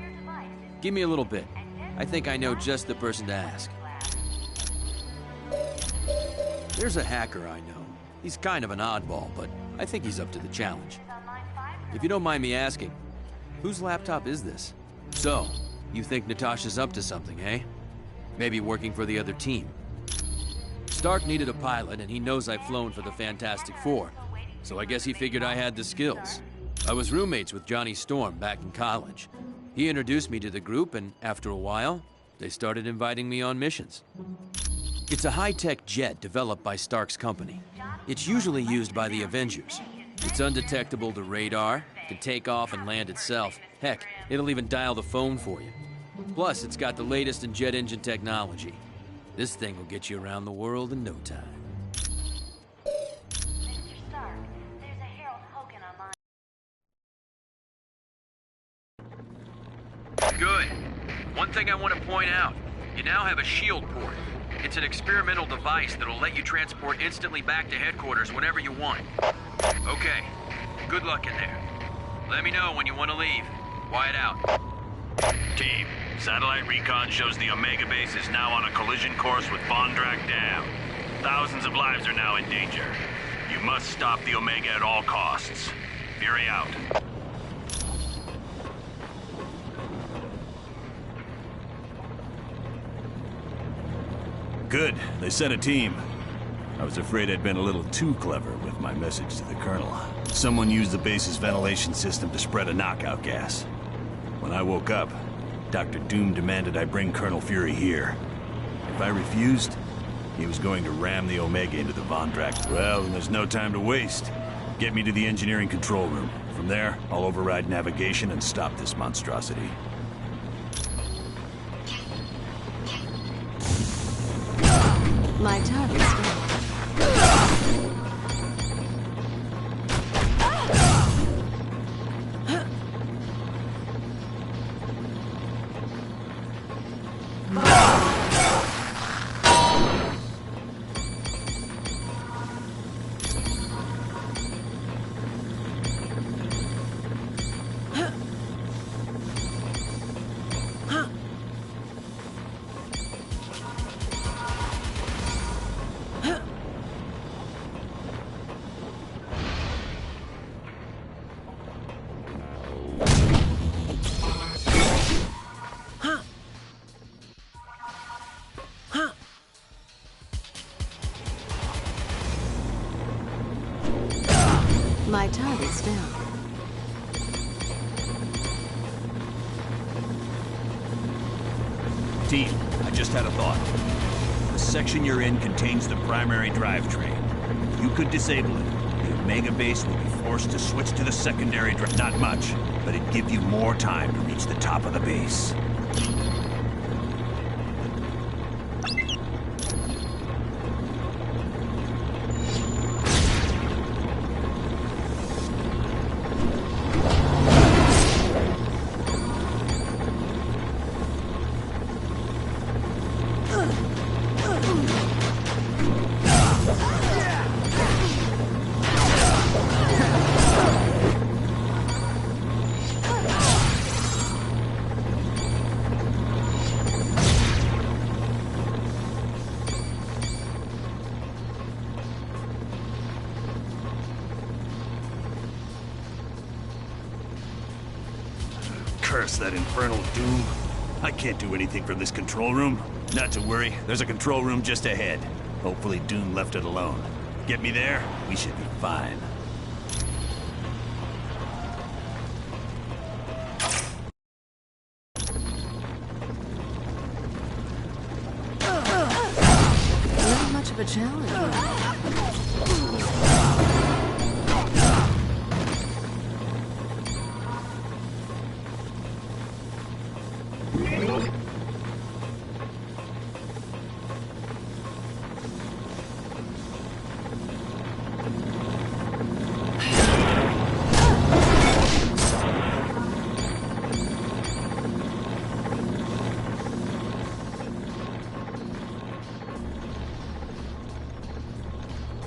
Give me a little bit. I think I know just the person to ask. There's a hacker I know. He's kind of an oddball, but I think he's up to the challenge. If you don't mind me asking, whose laptop is this? So, you think Natasha's up to something, eh? Maybe working for the other team. Stark needed a pilot, and he knows I've flown for the Fantastic Four, so I guess he figured I had the skills. I was roommates with Johnny Storm back in college. He introduced me to the group, and after a while, they started inviting me on missions. It's a high-tech jet developed by Stark's company. It's usually used by the Avengers. It's undetectable to radar, can take off and land itself. Heck, it'll even dial the phone for you. Plus, it's got the latest in jet engine technology. This thing will get you around the world in no time. Good. One thing I want to point out. You now have a shield port. It's an experimental device that'll let you transport instantly back to headquarters whenever you want. Okay. Good luck in there. Let me know when you want to leave. Wyatt out. Team, satellite recon shows the Omega base is now on a collision course with Vondrak Dam. Thousands of lives are now in danger. You must stop the Omega at all costs. Fury out. Good. They sent a team. I was afraid I'd been a little too clever with my message to the Colonel. Someone used the base's ventilation system to spread a knockout gas. When I woke up, Dr. Doom demanded I bring Colonel Fury here. If I refused, he was going to ram the Omega into the Vondrak. Well, then there's no time to waste. Get me to the engineering control room. From there, I'll override navigation and stop this monstrosity. My target's down. My target's down. Team, I just had a thought. The section you're in contains the primary drivetrain. If you could disable it, the Omega base would be forced to switch to the secondary drive. Not much, but it'd give you more time to reach the top of the base. Curse that infernal doom. I can't do anything from this control room. Not to worry, there's a control room just ahead. Hopefully Doom left it alone. Get me there, we should be fine. Not much of a challenge.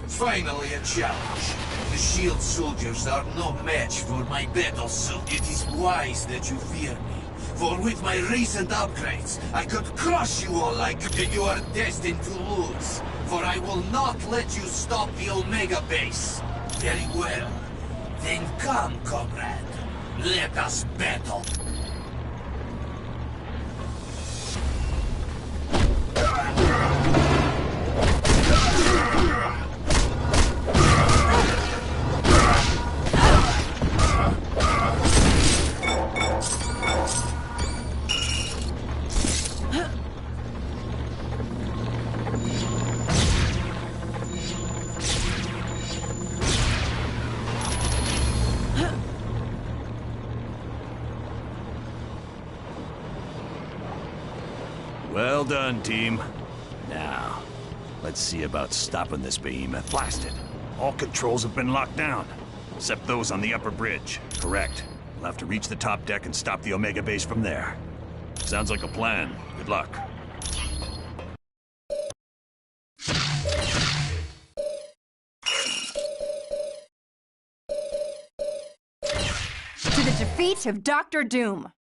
Finally a challenge. The shield soldiers are no match for my battle suit. It is wise that you fear me, for with my recent upgrades, I could crush you all like you are destined to lose. For I will not let you stop the Omega base. Very well. Then come, comrade. Let us battle. Well done, team. Now, let's see about stopping this behemoth. Blasted. All controls have been locked down, except those on the upper bridge. Correct. We'll have to reach the top deck and stop the Omega base from there. Sounds like a plan. Good luck. To the defeat of Dr. Doom.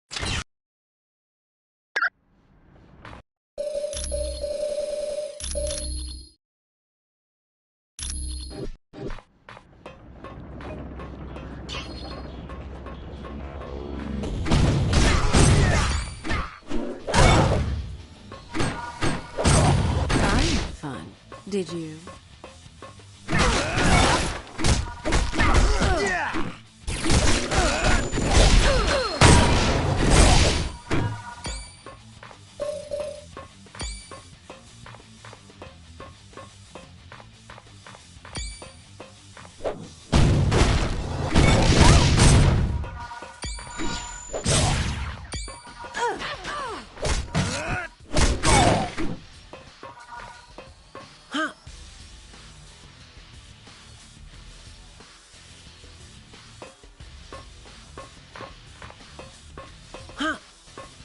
Did you?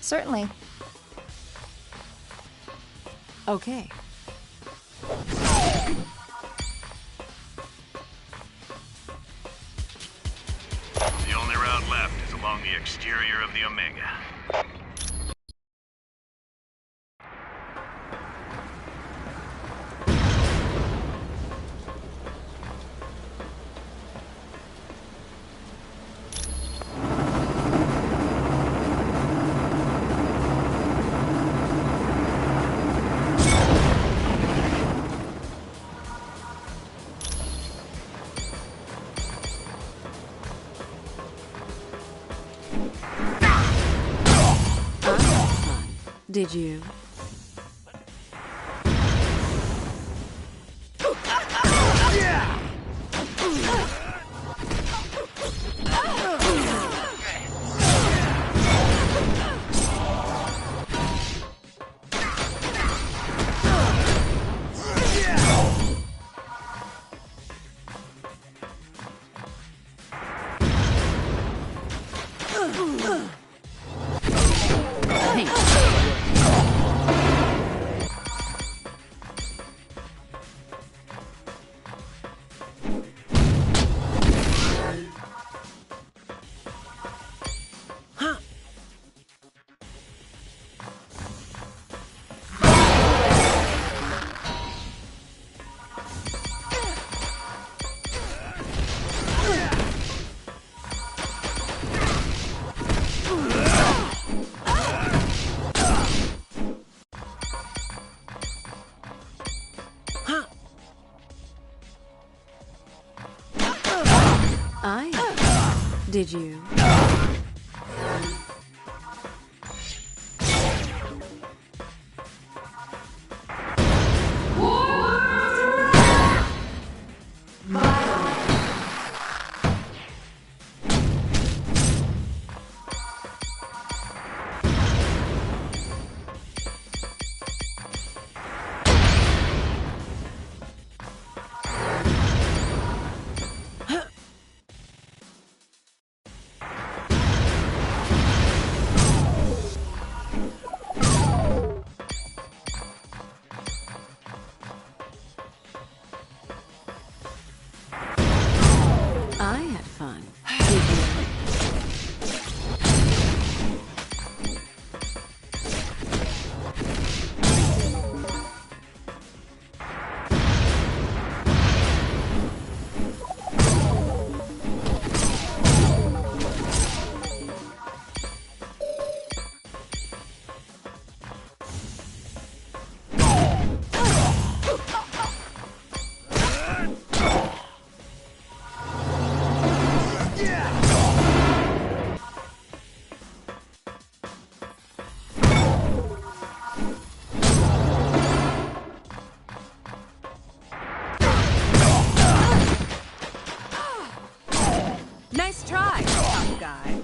Certainly. Okay. The only route left is along the exterior of the Omega. Did you? Did you? I had fun. Did you? Nice try, tough guy.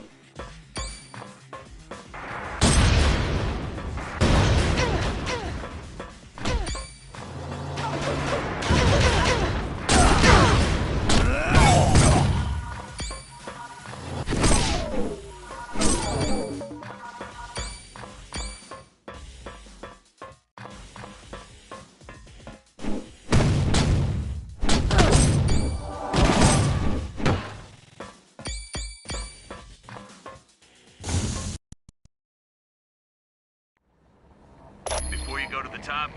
Before you go to the top,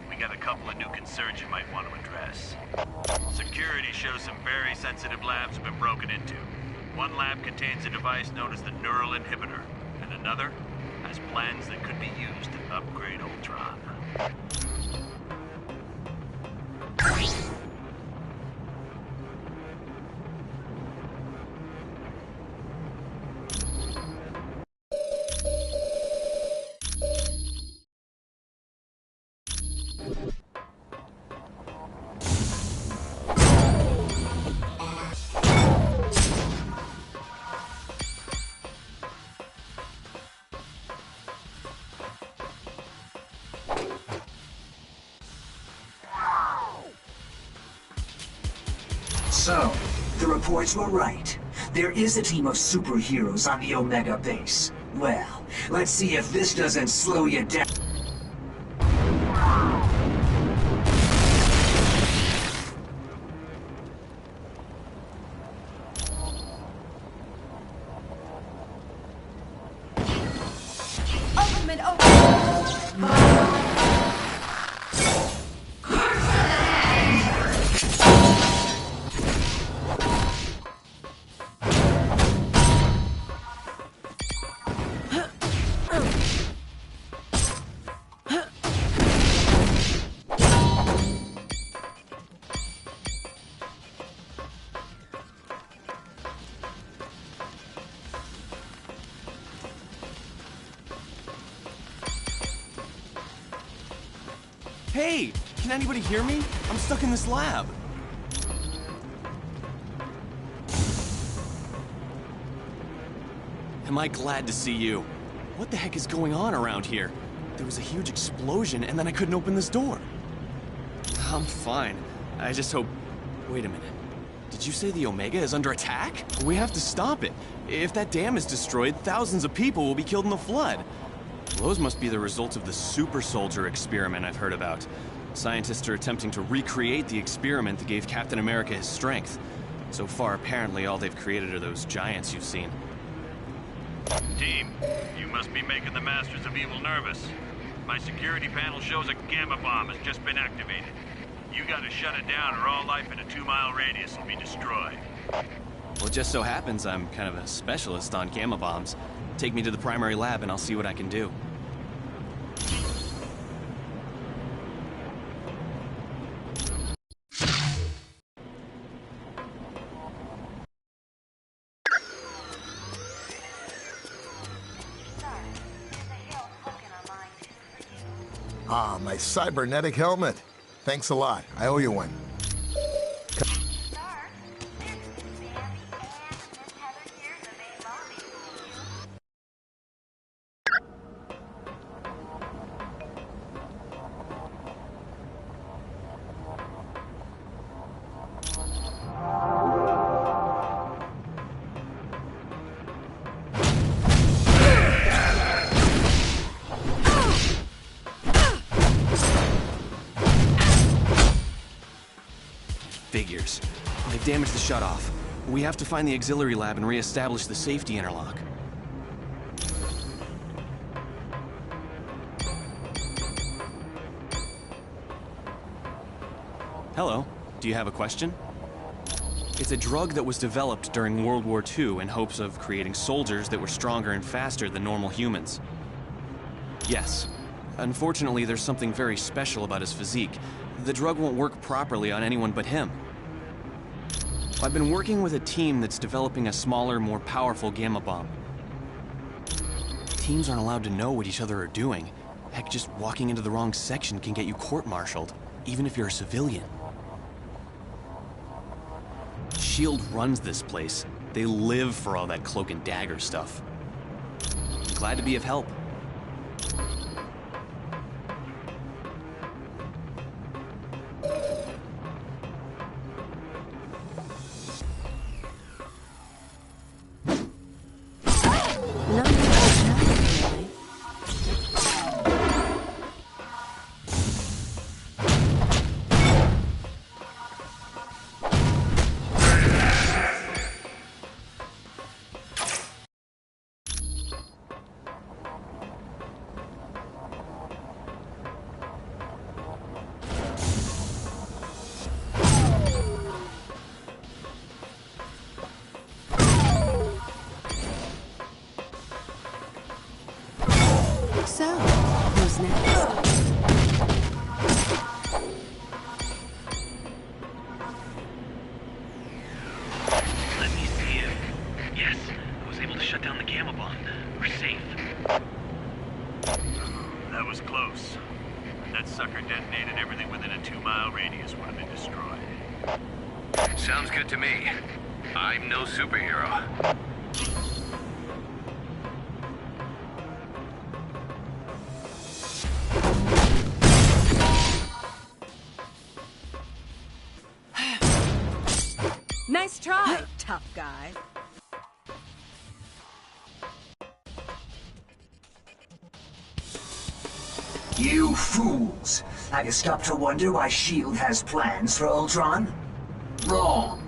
we got a couple of new concerns you might want to address. Security shows some very sensitive labs have been broken into. One lab contains a device known as the Neural Inhibitor, and another has plans that could be used to upgrade Ultron. So, the reports were right. There is a team of superheroes on the Omega base. Well, let's see if this doesn't slow you down. Hey! Can anybody hear me? I'm stuck in this lab. Am I glad to see you? What the heck is going on around here? There was a huge explosion and then I couldn't open this door. I'm fine. I just hope... Wait a minute. Did you say the Omega is under attack? We have to stop it. If that dam is destroyed, thousands of people will be killed in the flood. Those must be the results of the super soldier experiment I've heard about. Scientists are attempting to recreate the experiment that gave Captain America his strength. So far, apparently, all they've created are those giants you've seen. Team, you must be making the Masters of Evil nervous. My security panel shows a gamma bomb has just been activated. You gotta shut it down or all life in a 2-mile radius will be destroyed. Well, it just so happens I'm kind of a specialist on gamma bombs. Take me to the primary lab and I'll see what I can do. Ah, my cybernetic helmet. Thanks a lot. I owe you one. Figures. They've damaged the shutoff. We have to find the auxiliary lab and re-establish the safety interlock. Hello. Do you have a question? It's a drug that was developed during World War II in hopes of creating soldiers that were stronger and faster than normal humans. Yes. Unfortunately, there's something very special about his physique. The drug won't work properly on anyone but him. I've been working with a team that's developing a smaller, more powerful gamma bomb. Teams aren't allowed to know what each other are doing. Heck, just walking into the wrong section can get you court-martialed, even if you're a civilian. SHIELD runs this place. They live for all that cloak and dagger stuff. Glad to be of help. So, who's next? Let me see it. Yes, I was able to shut down the gamma bomb. We're safe. That was close. That sucker detonated everything within a 2-mile radius would have been destroyed. Sounds good to me. I'm no superhero. Nice try, tough guy. You fools! Have you stopped to wonder why S.H.I.E.L.D. has plans for Ultron? Wrong.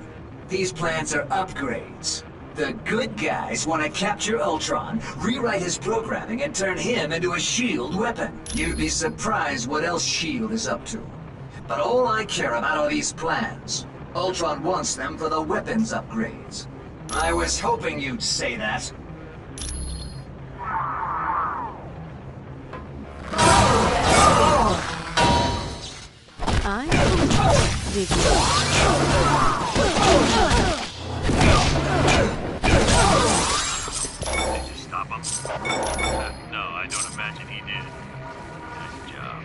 These plans are upgrades. The good guys want to capture Ultron, rewrite his programming, and turn him into a S.H.I.E.L.D. weapon. You'd be surprised what else S.H.I.E.L.D. is up to. But all I care about are these plans. Ultron wants them for the weapons upgrades. I was hoping you'd say that. Did you? Did you stop him? No, I don't imagine he did. Nice job.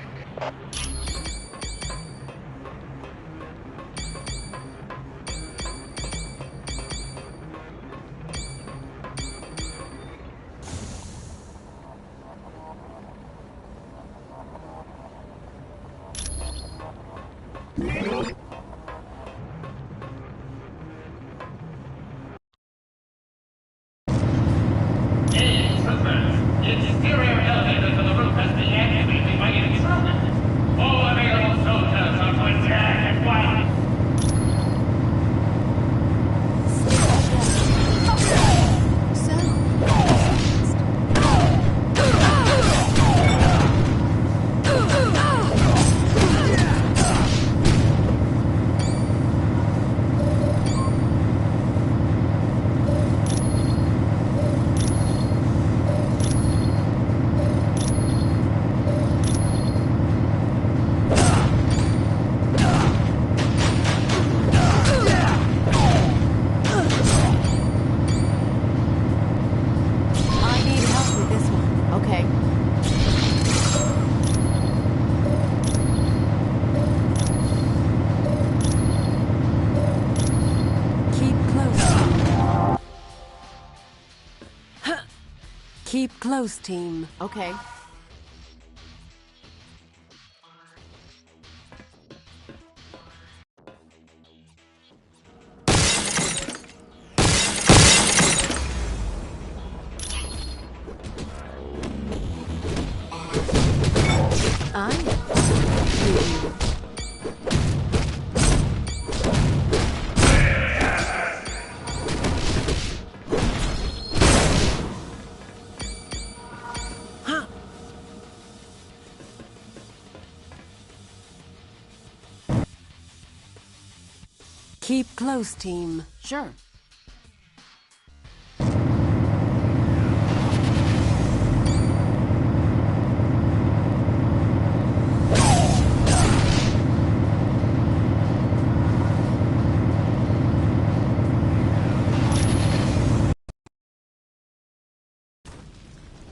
Keep close, team. Okay. Keep close, team. Sure.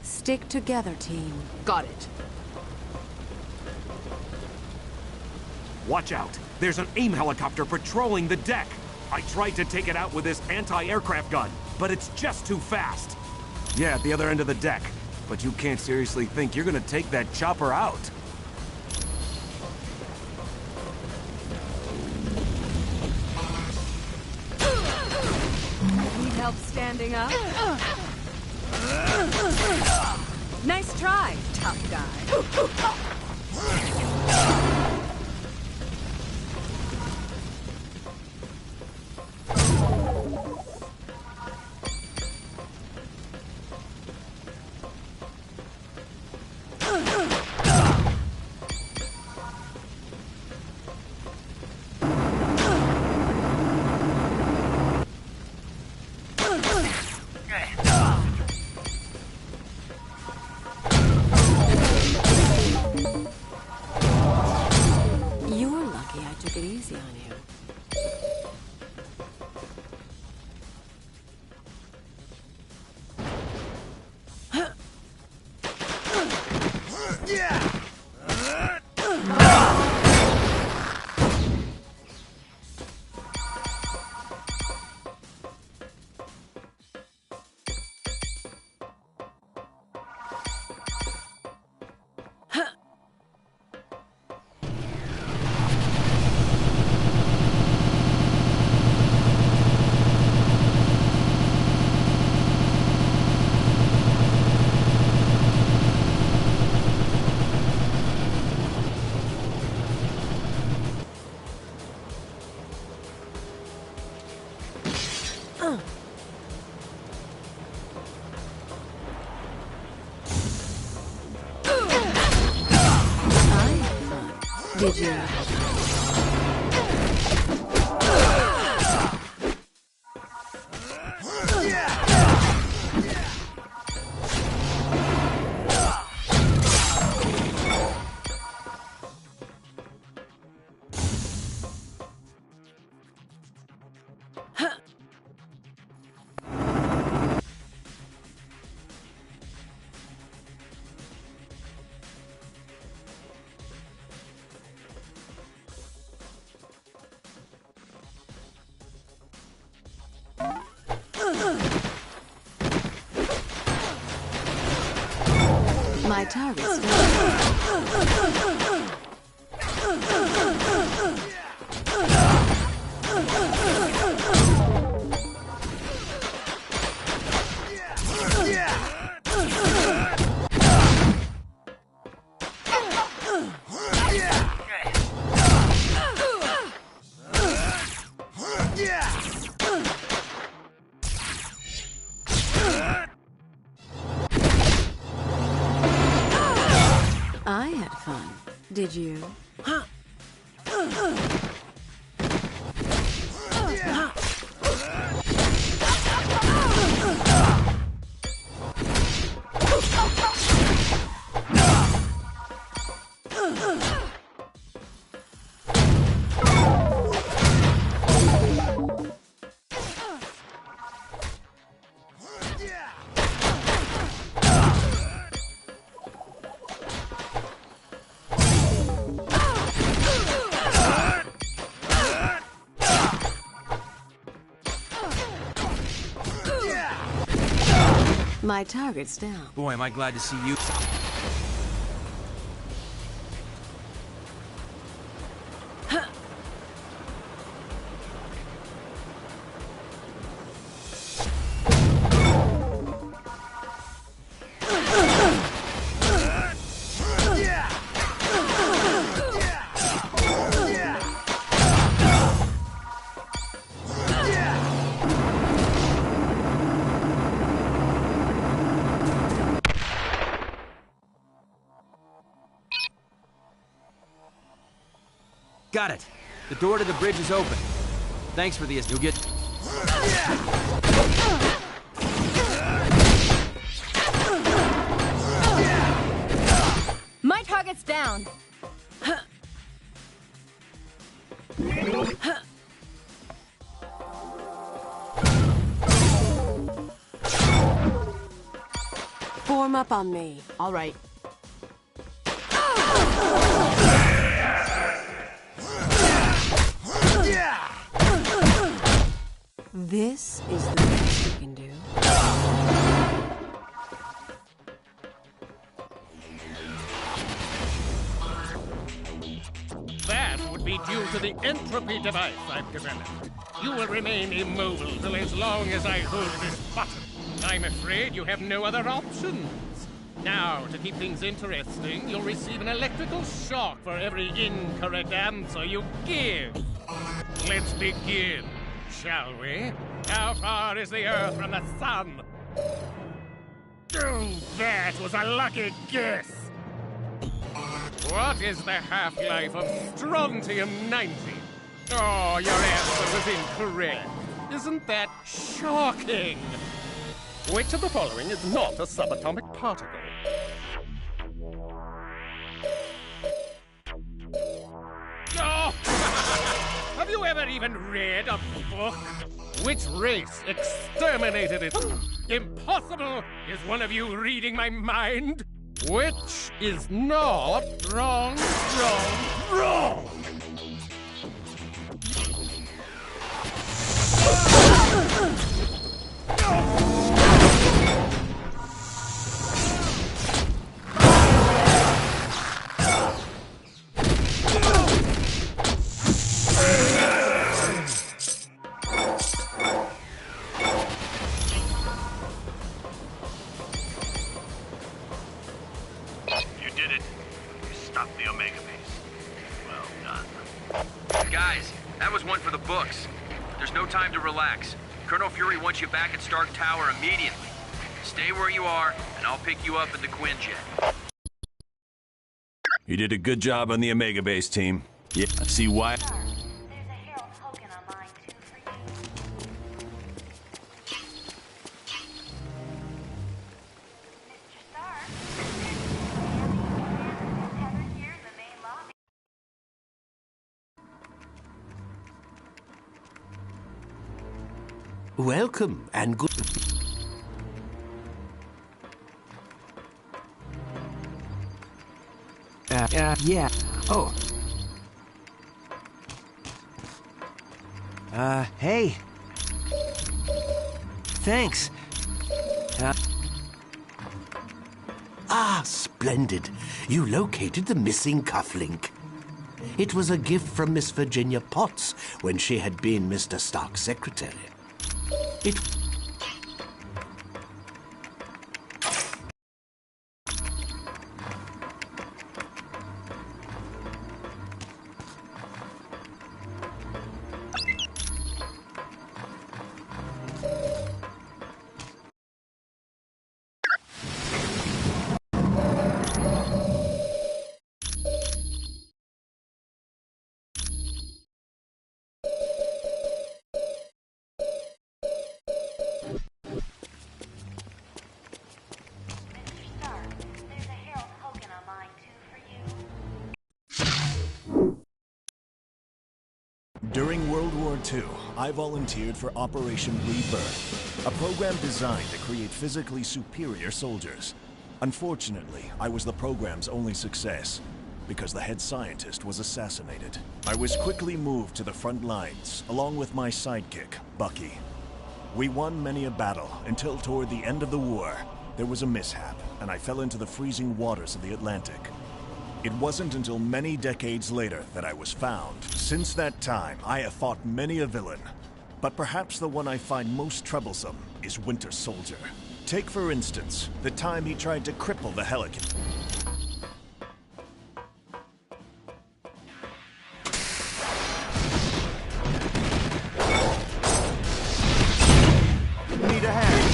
Stick together, team. Got it. Watch out! There's an AIM helicopter patrolling the deck! I tried to take it out with this anti-aircraft gun, but it's just too fast! Yeah, at the other end of the deck. But you can't seriously think you're gonna take that chopper out. Need help standing up? Nice try, tough guy. You're lucky I took it easy on you. Did you? My target's I had fun. Did you? My target's down. Boy, am I glad to see you. Got it. The door to the bridge is open. Thanks for the... You'll get... My target's down. Form up on me. All right. This is the best you can do. That would be due to the entropy device I've developed. You will remain immobile till as long as I hold this button. I'm afraid you have no other options. Now, to keep things interesting, you'll receive an electrical shock for every incorrect answer you give. Let's begin, shall we? How far is the Earth from the Sun? Oh, that was a lucky guess! What is the half-life of strontium-90? Oh, your answer was incorrect. Isn't that shocking? Which of the following is not a subatomic particle? Oh! Have you ever even read a book? Which race exterminated it? Impossible! Is one of you reading my mind? Which is not wrong, wrong, wrong! Colonel Fury wants you back at Stark Tower immediately. Stay where you are, and I'll pick you up at the Quinjet. You did a good job on the Omega Base, team. Yeah, I see why... Welcome and good. Yeah. Oh. Hey. Thanks. Ah, splendid. You located the missing cufflink. It was a gift from Miss Virginia Potts when she had been Mr. Stark's secretary. It... During World War II, I volunteered for Operation Rebirth, a program designed to create physically superior soldiers. Unfortunately, I was the program's only success, because the head scientist was assassinated. I was quickly moved to the front lines, along with my sidekick, Bucky. We won many a battle, until toward the end of the war, there was a mishap, and I fell into the freezing waters of the Atlantic. It wasn't until many decades later that I was found. Since that time, I have fought many a villain, but perhaps the one I find most troublesome is Winter Soldier. Take, for instance, the time he tried to cripple the Helican. Need a hand.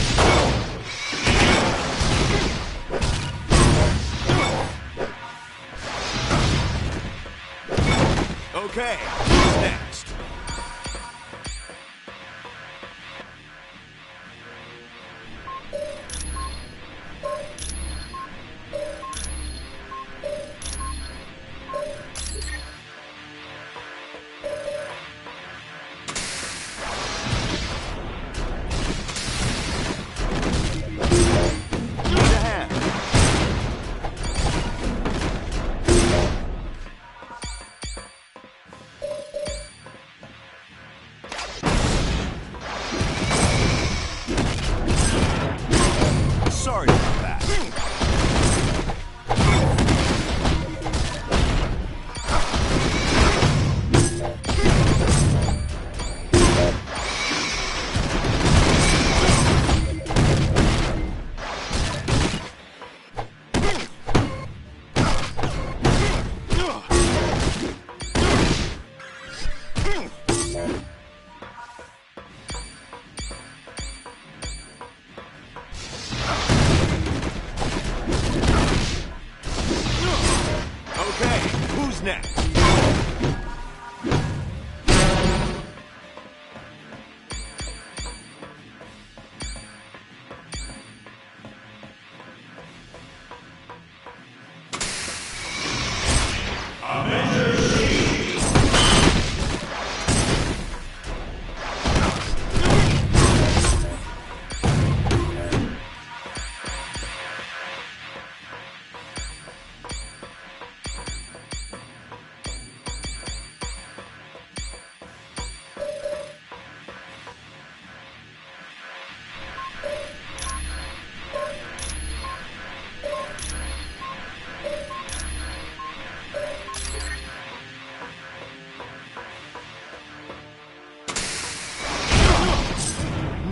Okay, who's next? Sorry about that. Okay, who's next?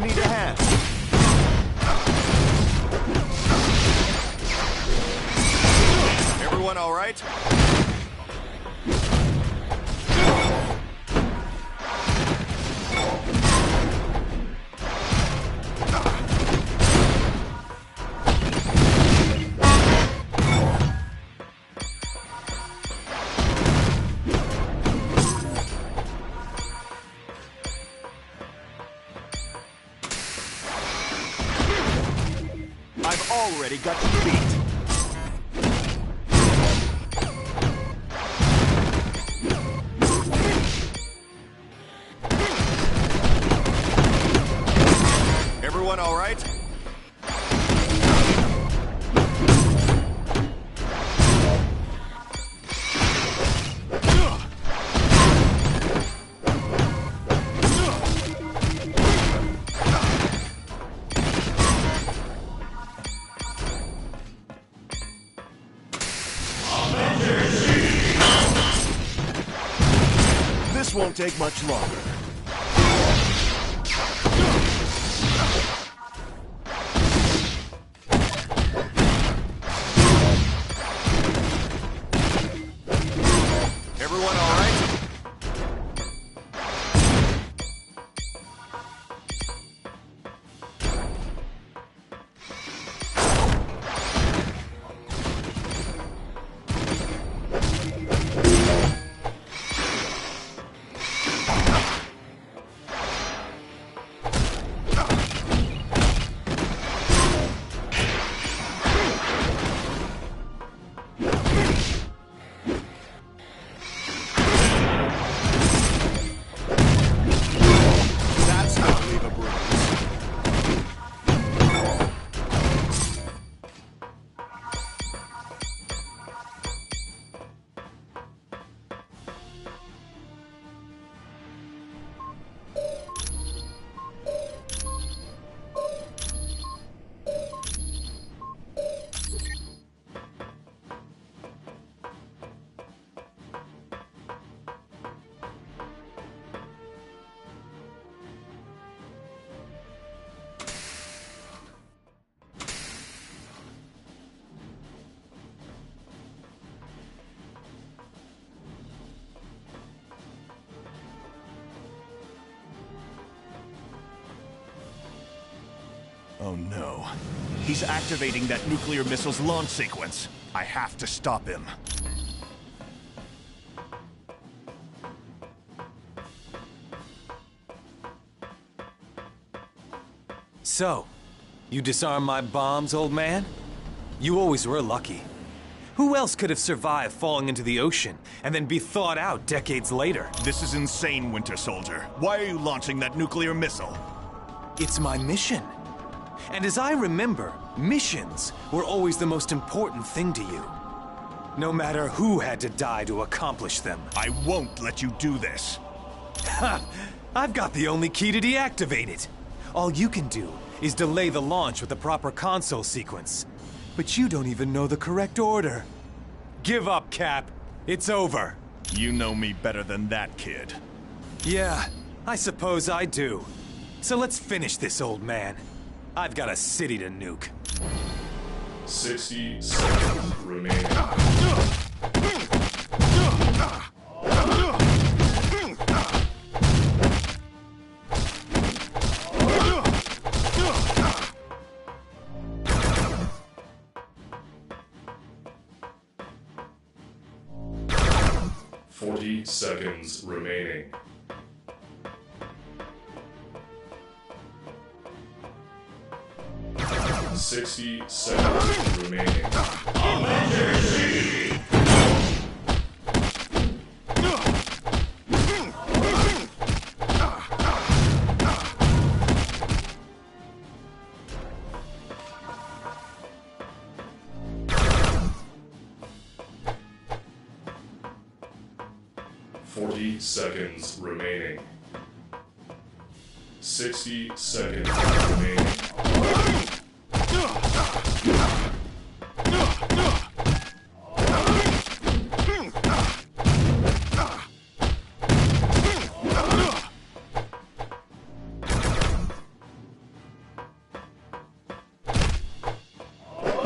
Need a hand. Everyone all right? I've already got you beat. Everyone all right? This won't take much longer. Everyone all right? Oh no. He's activating that nuclear missile's launch sequence. I have to stop him. So, you disarm my bombs, old man? You always were lucky. Who else could have survived falling into the ocean and then be thawed out decades later? This is insane, Winter Soldier. Why are you launching that nuclear missile? It's my mission. And as I remember, missions were always the most important thing to you. No matter who had to die to accomplish them. I won't let you do this. Ha! I've got the only key to deactivate it. All you can do is delay the launch with the proper console sequence. But you don't even know the correct order. Give up, Cap. It's over. You know me better than that, kid. Yeah, I suppose I do. So let's finish this, old man. I've got a city to nuke. 60 seconds remaining. 40 seconds remaining. 60 seconds remaining. Avengers! 40 seconds remaining. 60 seconds remaining.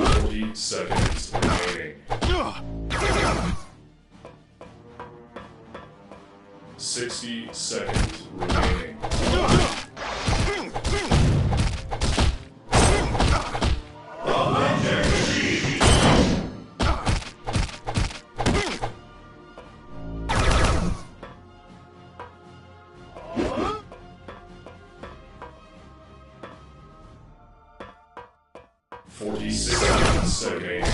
40 seconds remaining. 60 seconds remaining. 46 seconds remaining.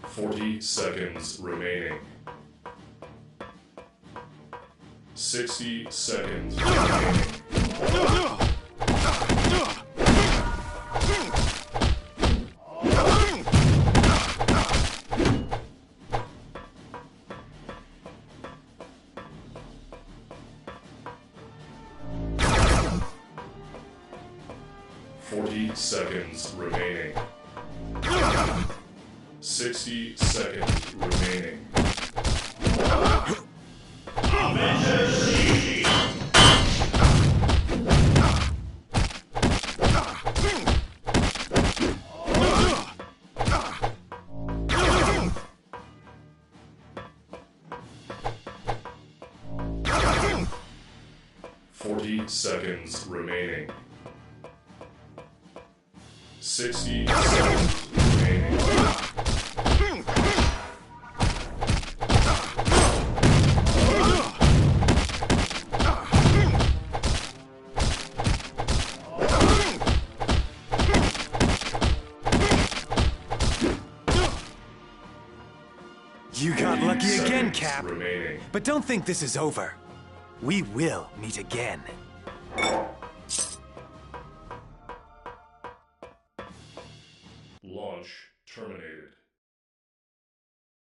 40 seconds remaining. 60 seconds remaining. 40 seconds remaining. 60 seconds remaining. Seconds remaining. 60 seconds remaining. 'You got lucky again, Cap. Remaining. But don't think this is over. We will meet again. Launch terminated.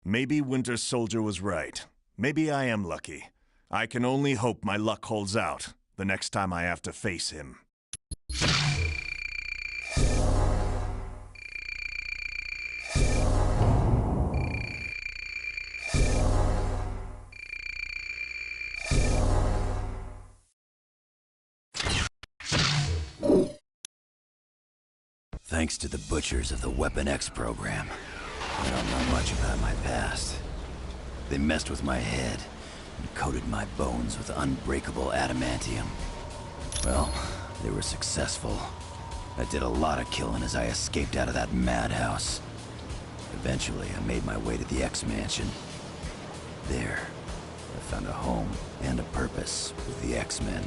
Maybe Winter Soldier was right. Maybe I am lucky. I can only hope my luck holds out the next time I have to face him. Thanks to the butchers of the Weapon X program, I don't know much about my past. They messed with my head and coated my bones with unbreakable adamantium. Well, they were successful. I did a lot of killing as I escaped out of that madhouse. Eventually, I made my way to the X-Mansion. There, I found a home and a purpose with the X-Men.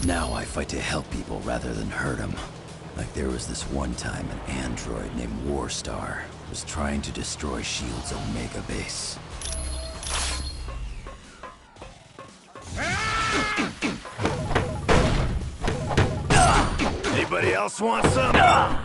Now I fight to help people rather than hurt them. Like there was this one time an android named Warstar was trying to destroy S.H.I.E.L.D.'s Omega base. Anybody else want some?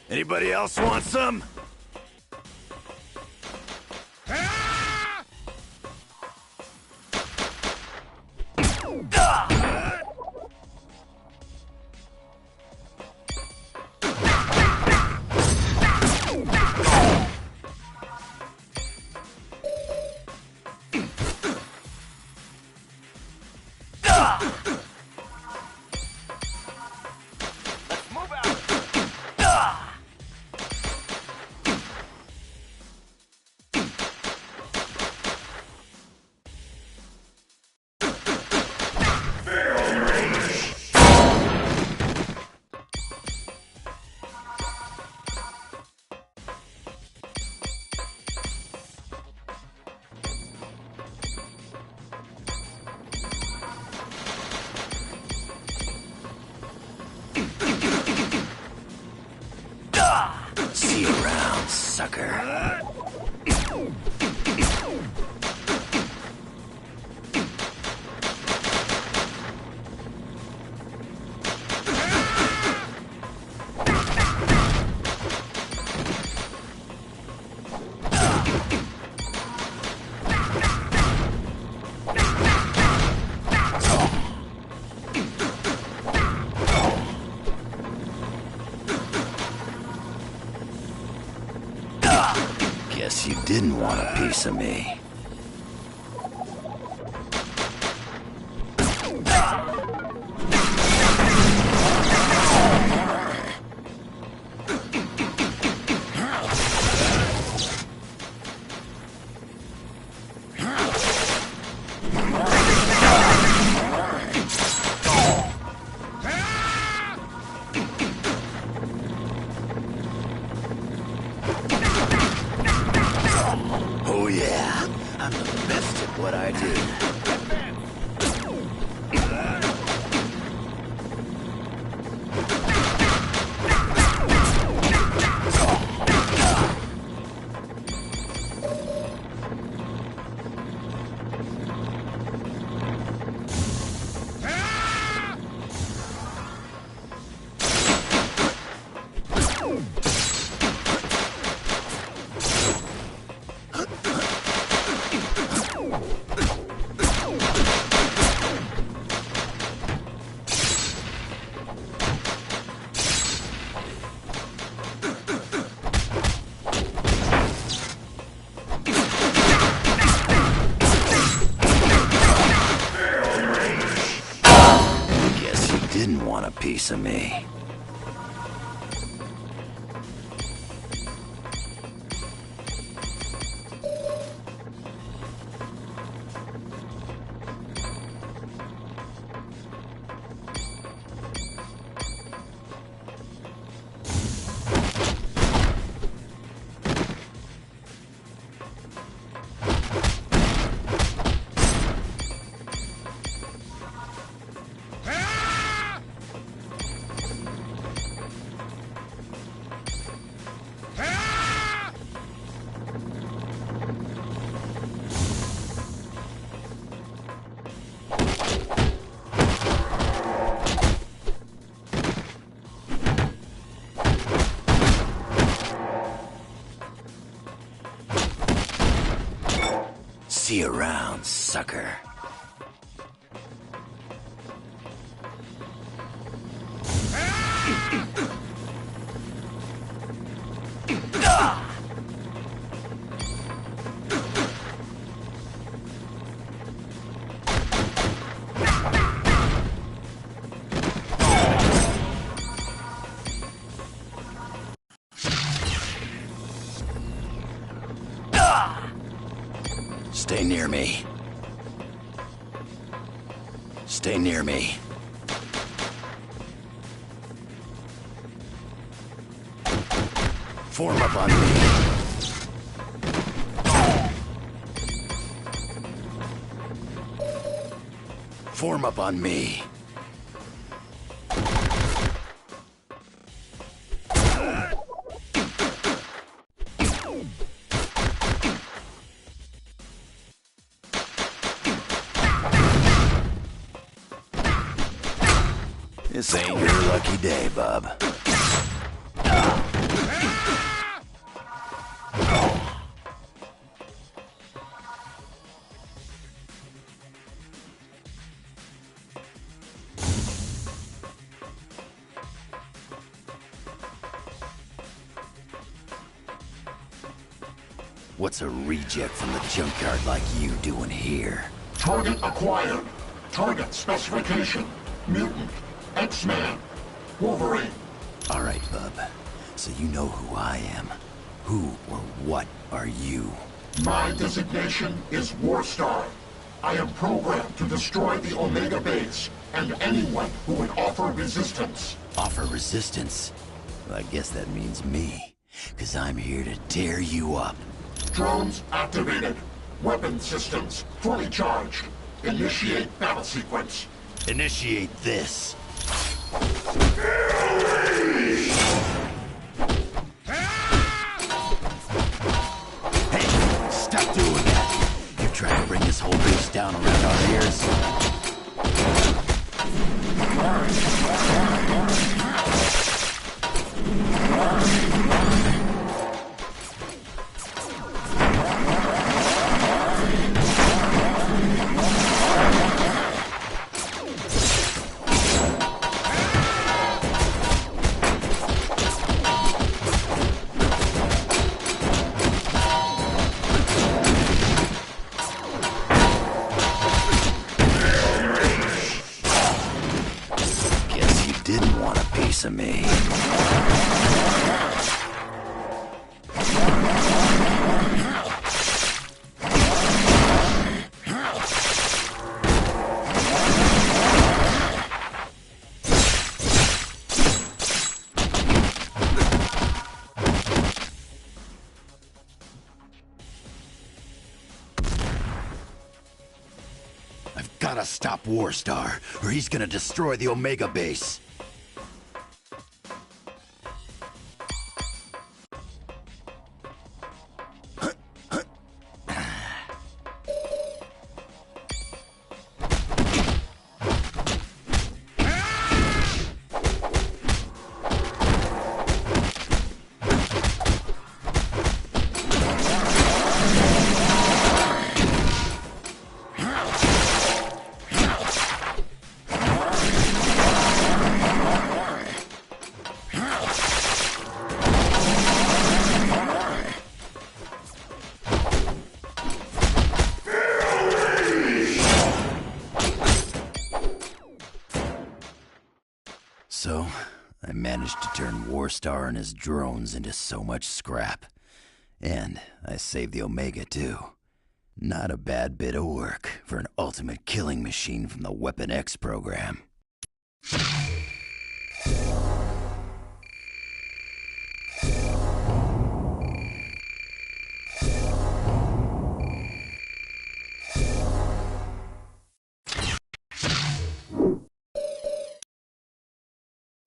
Anybody else want some? See you around, sucker. Guess you didn't want a piece of me. Oh yeah, I'm the best at what I do. Didn't want a piece of me. See you around, sucker. Stay near me. Stay near me. Form up on me. Form up on me. This ain't your lucky day, bub. What's a reject from the junkyard like you doing here? Target acquired. Target specification. Mutant. X-Man. Wolverine. All right, bub. So you know who I am. Who or what are you? My designation is Warstar. I am programmed to destroy the Omega Base and anyone who would offer resistance. Offer resistance? Well, I guess that means me. 'Cause I'm here to tear you up. Drones activated. Weapon systems fully charged. Initiate battle sequence. Initiate this. Hey, stop doing that. You're trying to bring this whole base down around our ears. Of me. I've gotta stop Warstar, or he's gonna destroy the Omega Base. So, I managed to turn Warstar and his drones into so much scrap. And I saved the Omega too. Not a bad bit of work for an ultimate killing machine from the Weapon X program.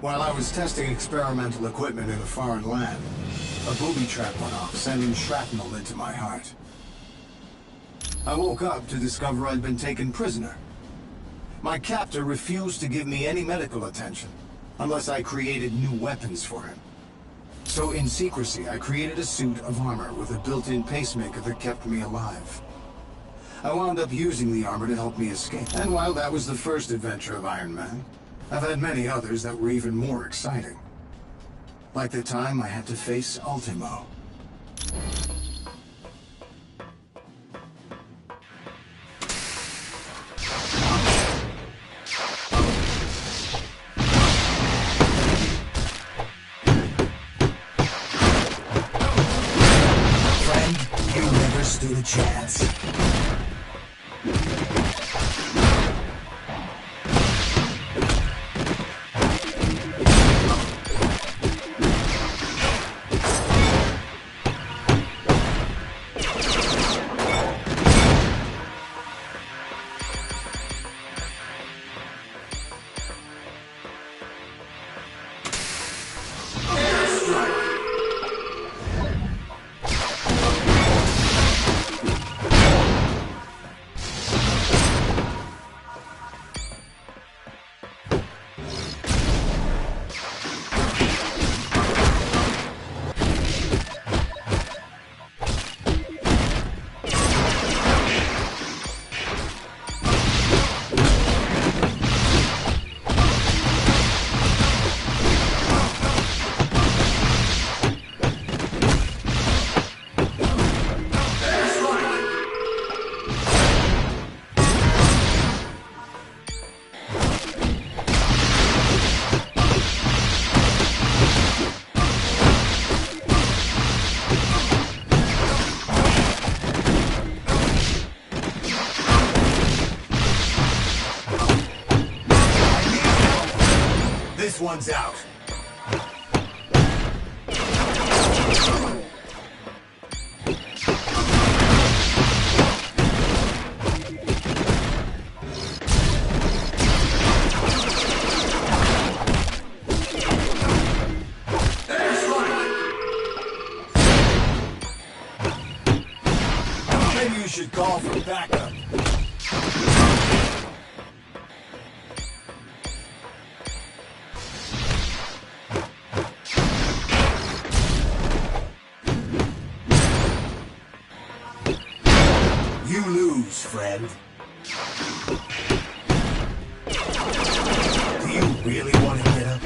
While I was testing experimental equipment in a foreign land, a booby trap went off, sending shrapnel into my heart. I woke up to discover I'd been taken prisoner. My captor refused to give me any medical attention, unless I created new weapons for him. So in secrecy, I created a suit of armor with a built-in pacemaker that kept me alive. I wound up using the armor to help me escape. And while that was the first adventure of Iron Man, I've had many others that were even more exciting. Like the time I had to face Ultimo. Friend, you never stood a chance. This one's out. Maybe you should call for backup. You lose, friend. Do you really want to get up?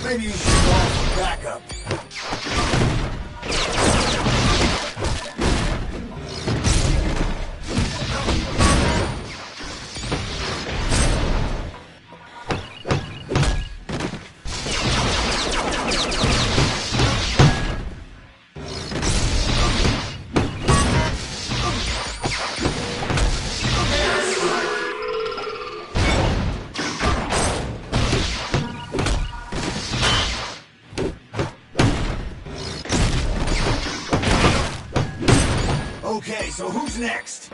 Maybe you should call for backup. Okay, so who's next?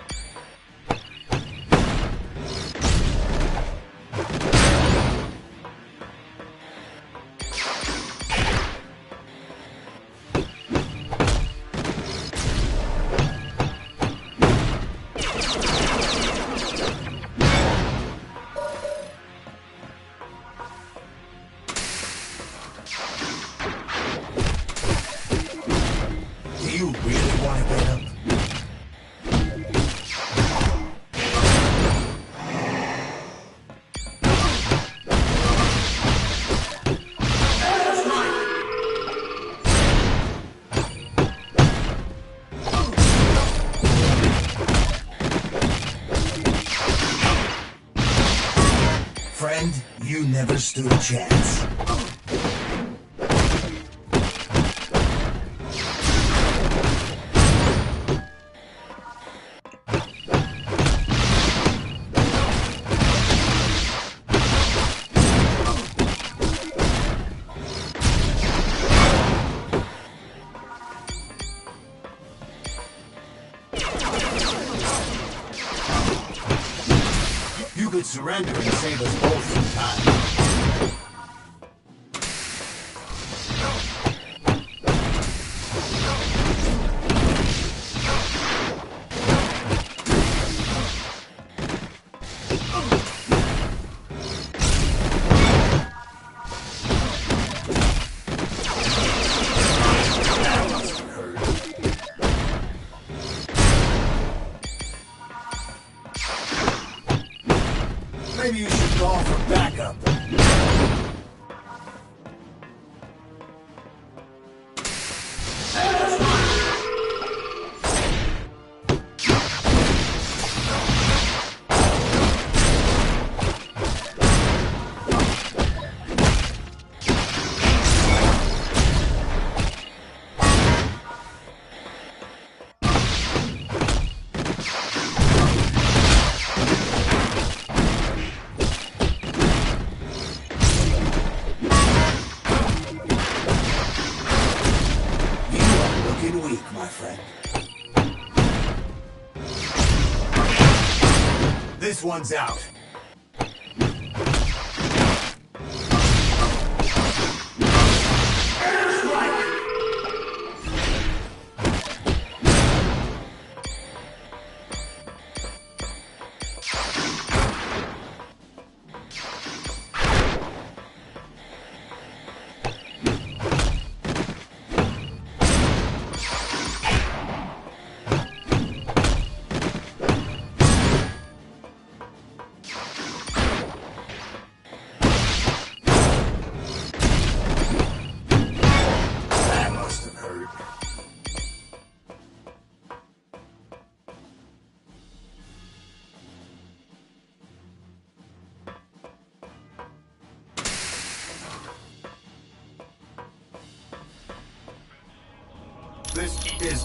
Do you really want to get up? You never stood a chance. You could surrender and save us both some time. Maybe you should call for backup. Weak, my friend. This one's out. This is...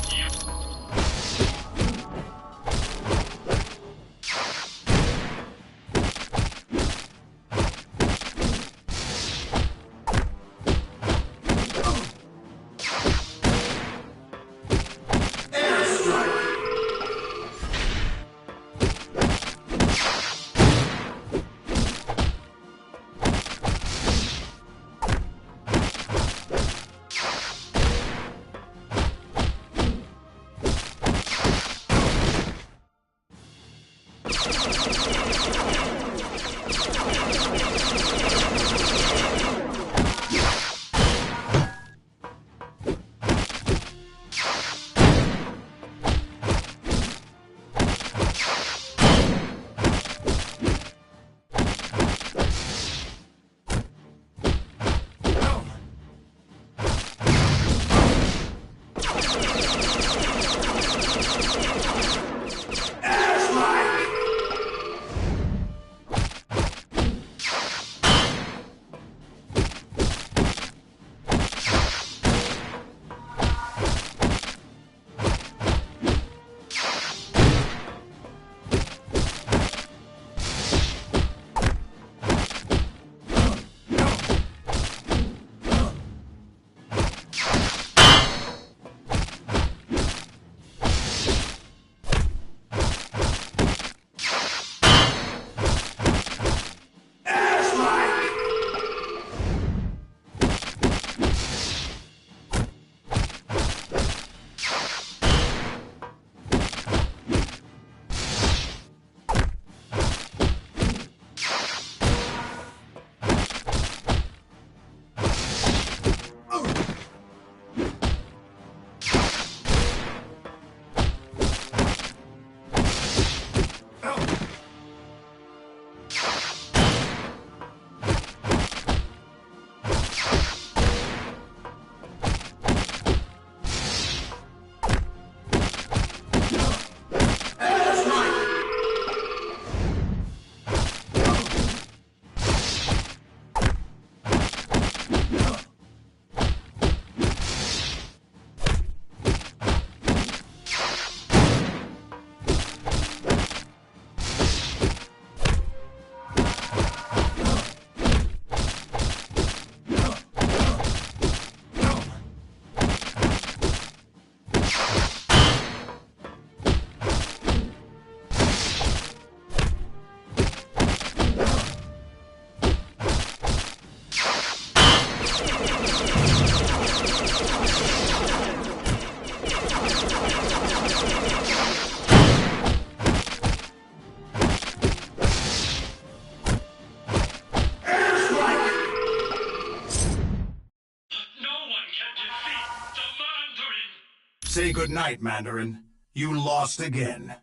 Say goodnight, Mandarin. You lost again.